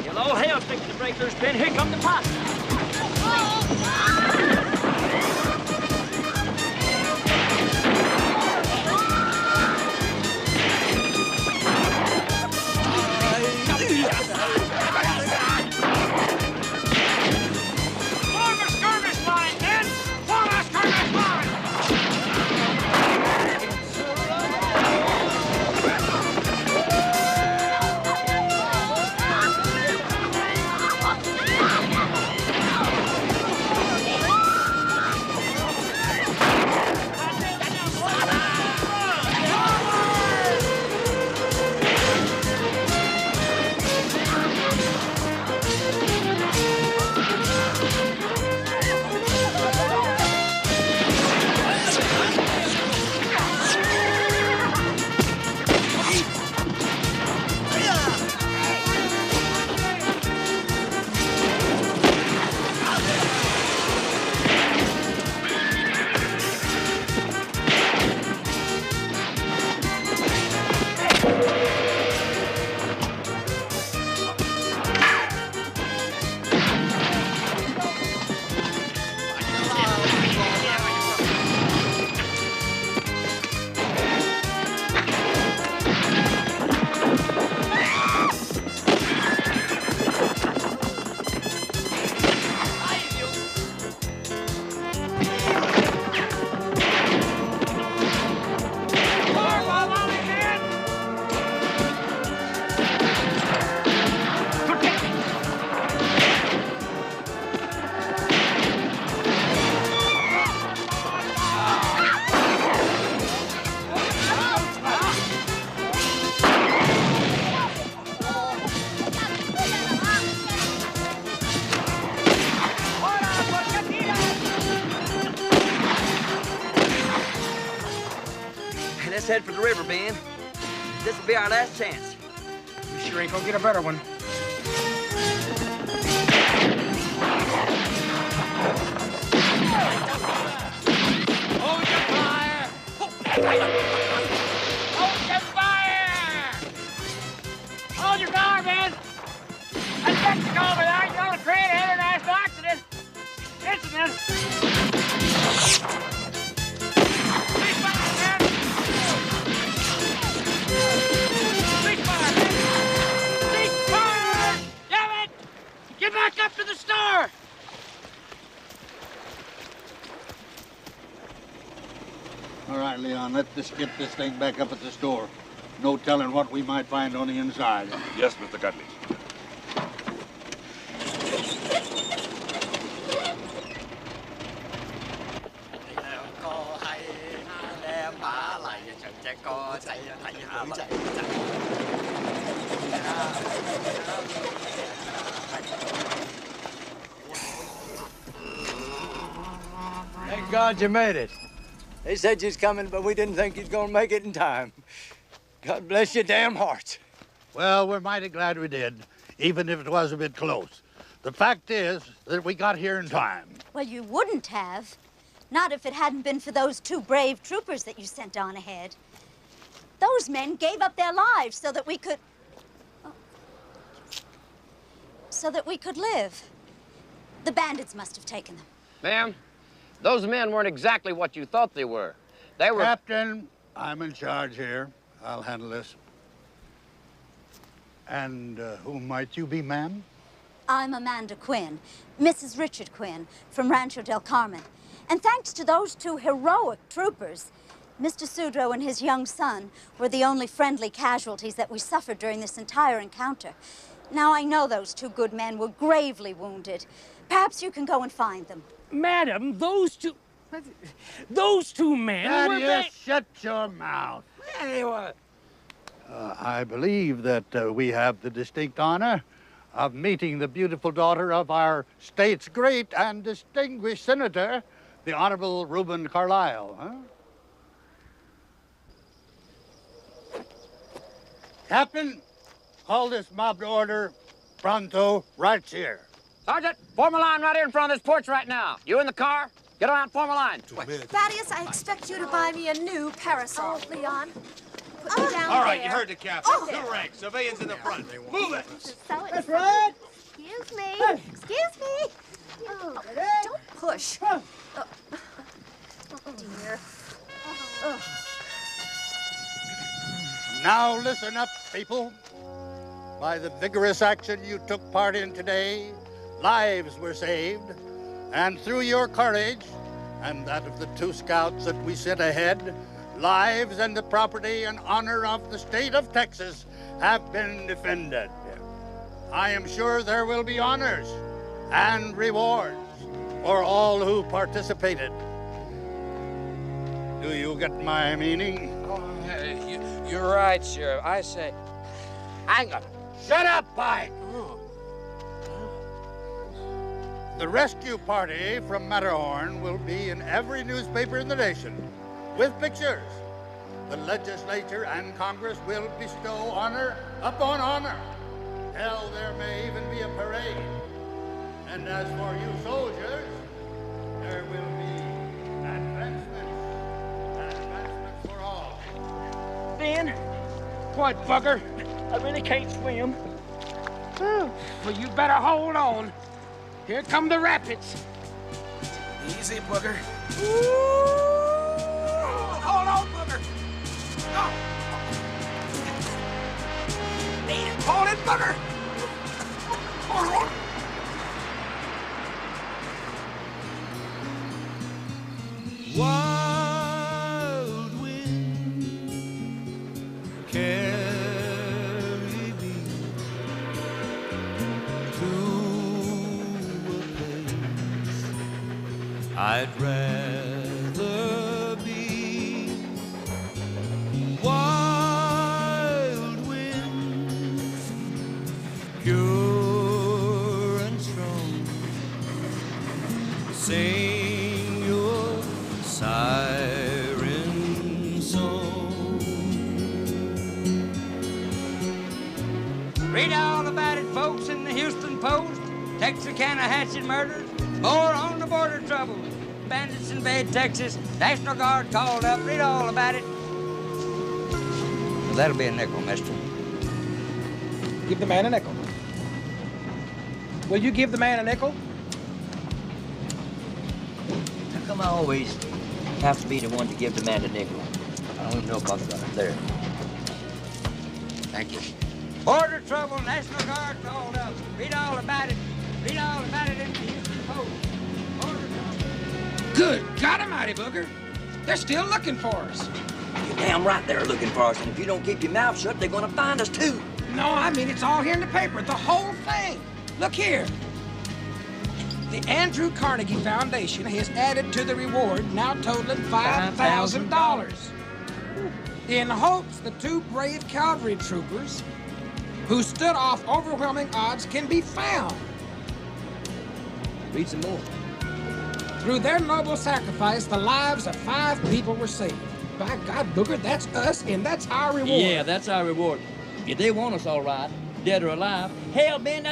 Well, all hell's fixing to break loose, Ben. Here come the posse. Let's head for the river, Ben. This will be our last chance. You sure ain't gonna get a better one. Hold your fire! Hold your fire! Hold your fire, man! That's Mexico over there. You're gonna create an international accident. Incident. Cease fire, man! Cease fire, man! Cease fire! Damn it! Get back up to the store! All right, Leon, let's get this thing back up at the store. No telling what we might find on the inside. Yes, Mr. Cutley. Thank God you made it. They said you was coming, but we didn't think you'd gonna make it in time. God bless your damn hearts. Well, we're mighty glad we did, even if it was a bit close. The fact is that we got here in time. Well, you wouldn't have. Not if it hadn't been for those 2 brave troopers that you sent on ahead. Those men gave up their lives so that we could... live. The bandits must have taken them. Ma'am, those men weren't exactly what you thought they were. They were... Captain, I'm in charge here. I'll handle this. And who might you be, ma'am? I'm Amanda Quinn, Mrs. Richard Quinn from Rancho del Carmen. And thanks to those 2 heroic troopers, Mr. Sudro and his young son were the only friendly casualties that we suffered during this entire encounter. Now, I know those 2 good men were gravely wounded. Perhaps you can go and find them. Madam, those 2 men Now, were... you shut your mouth. Anyway. I believe that we have the distinct honor of meeting the beautiful daughter of our state's great and distinguished senator, the Honorable Reuben Carlisle, huh? Captain, call this mob to order pronto right here. Sergeant, form a line right here in front of this porch right now. You in the car? Get around, form a line. Thaddeus, I expect you to buy me a new parasol. Oh, Leon. Put it down All right, there. you heard the captain. Oh. 2 ranks, civilians in the front. Move it. So That's right. Excuse me. Excuse me. Oh, Don't push. Oh, dear. Oh. Now listen up, people. By the vigorous action you took part in today, lives were saved. And through your courage and that of the 2 scouts that we sent ahead, lives and the property and honor of the state of Texas have been defended. I am sure there will be honors and rewards for all who participated. Do you get my meaning? You're right, Sheriff. I say... Hang on. Shut up, Pike! The rescue party from Matterhorn will be in every newspaper in the nation, with pictures. The legislature and Congress will bestow honor upon honor. Hell, there may even be a parade. And as for you soldiers, there will be advancements for all. Ben? What, bugger? I really can't swim. Well, you better hold on. Here come the rapids. Easy, booger. Hold on, bugger. Oh. Hold it, bugger. Hold on. Wild wind carry me to a place I'd rather be. Wild wind, pure and strong, sing your siren song. Read all about it, folks, in the Houston Post. Texarkana hatchet murders, more on the border trouble. Bandits invade Texas, National Guard called up. Read all about it. Well, that'll be a nickel, mister. Give the man a nickel. Will you give the man a nickel? How come I always have to be the one to give the man a nickel? I don't even know if I've got it there. Thank you. Border trouble, National Guard called up. Read all about it. Read all about it in the Houston Post. Border trouble. Good God Almighty, Booger. They're still looking for us. You're damn right they're looking for us, and if you don't keep your mouth shut, they're gonna find us too. No, I mean, it's all here in the paper, the whole thing. Look here. The Andrew Carnegie Foundation has added to the reward, now totaling $5,000. In hopes the two brave cavalry troopers who stood off overwhelming odds can be found. Read some more. Through their noble sacrifice, the lives of 5 people were saved. By God, Booger, that's us, and that's our reward. Yeah, that's our reward. If they want us all right, dead or alive, hell, man,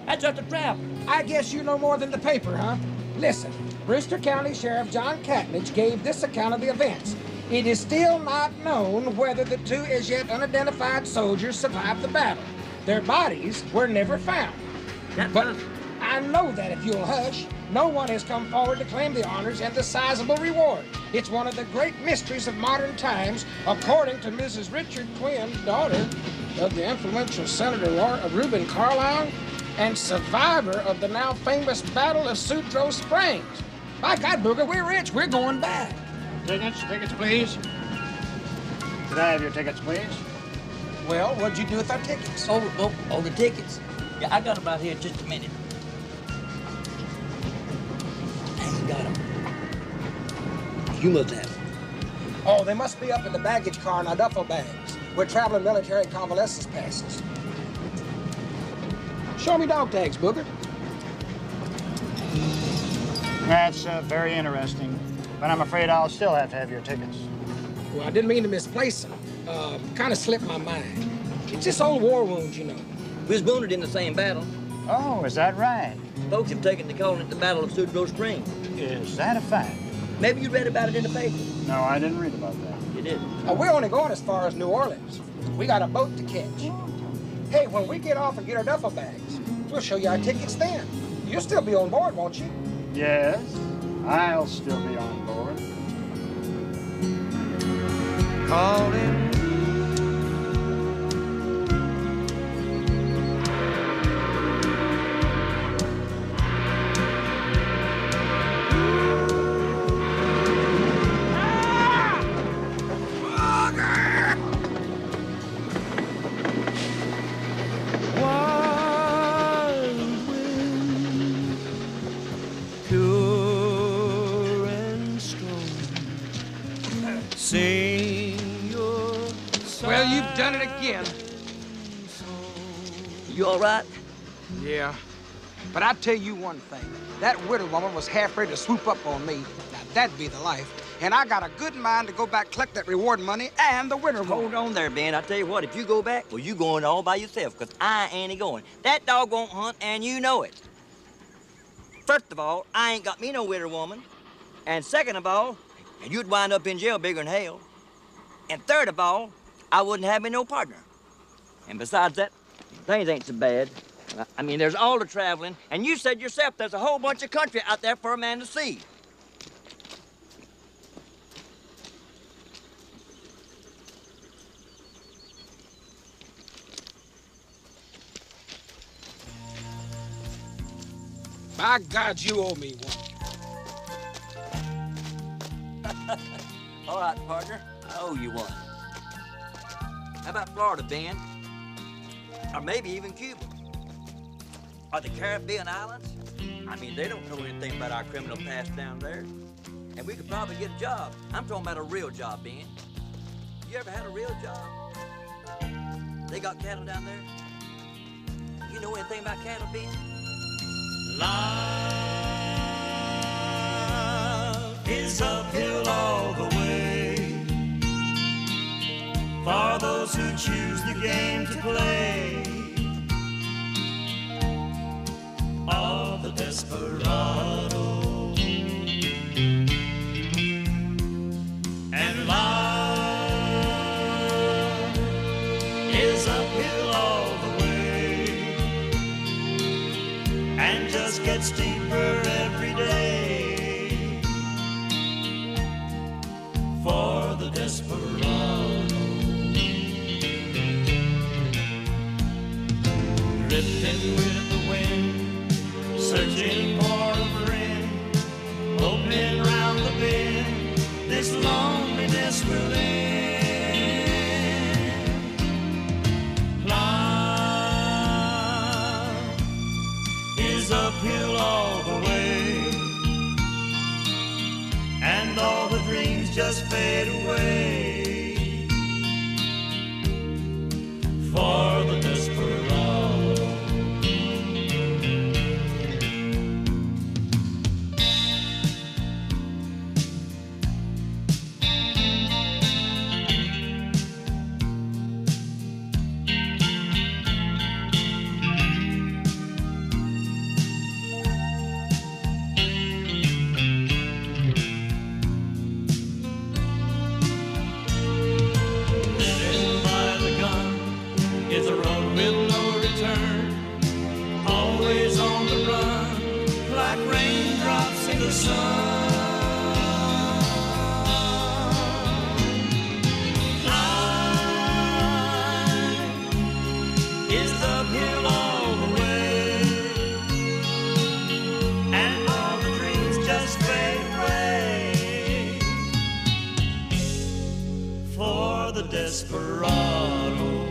that's just a trap. I guess you know more than the paper, huh? Listen, Brewster County Sheriff John Catnach gave this account of the events. It is still not known whether the 2 as yet unidentified soldiers survived the battle. Their bodies were never found. But I know that if you'll hush, no one has come forward to claim the honors and the sizable reward. It's one of the great mysteries of modern times, according to Mrs. Richard Quinn, daughter of the influential Senator Reuben Carlisle and survivor of the now famous Battle of Sutro Springs. By God, Booger, we're rich. We're going back. Tickets, please. Could I have your tickets, please? Well, what'd you do with our tickets? Oh, the tickets. Yeah, I got them out here in just a minute. I ain't got them. You must have them. Oh, they must be up in the baggage car in our duffel bags. We're traveling military convalescence passes. Show me dog tags, Booger. That's very interesting, but I'm afraid I'll still have to have your tickets. Well, I didn't mean to misplace them. Kind of slipped my mind. It's just old war wounds, you know. We was wounded in the same battle. Oh, is that right? Folks have taken to calling it the Battle of Sutro Springs. Is that a fact? Maybe you read about it in the paper. No, I didn't read about that. You didn't? We're only going as far as New Orleans. We got a boat to catch. Hey, when we get off and get our duffel bags, we'll show you our tickets then. You'll still be on board, won't you? Yes, I'll still be on board. Calling. Well, you've done it again. You all right? Yeah. But I tell you one thing. That widow woman was half ready to swoop up on me. Now, that'd be the life. And I got a good mind to go back, collect that reward money and the widow woman. Hold on there, Ben. I tell you what, if you go back, well, you going all by yourself, because I ain't going. That dog won't hunt, and you know it. First of all, I ain't got me no widow woman. And second of all, you'd wind up in jail bigger than hell. And third of all, I wouldn't have me no partner. And besides that, things ain't so bad. I mean, there's all the traveling, and you said yourself there's a whole bunch of country out there for a man to see. By God, you owe me one. All right, partner, I owe you one. How about Florida, Ben? Or maybe even Cuba? Or the Caribbean Islands? I mean, they don't know anything about our criminal past down there. And we could probably get a job. I'm talking about a real job, Ben. You ever had a real job? They got cattle down there? You know anything about cattle, Ben? Life is uphill all the way for those who choose the game to play. All the desperado and life is uphill all the way and just gets deeper every day for the desperado. Drifting with the wind, searching for a friend, hoping round the bend, this loneliness will end. Life is uphill all the way, and all the dreams just fade away desperado.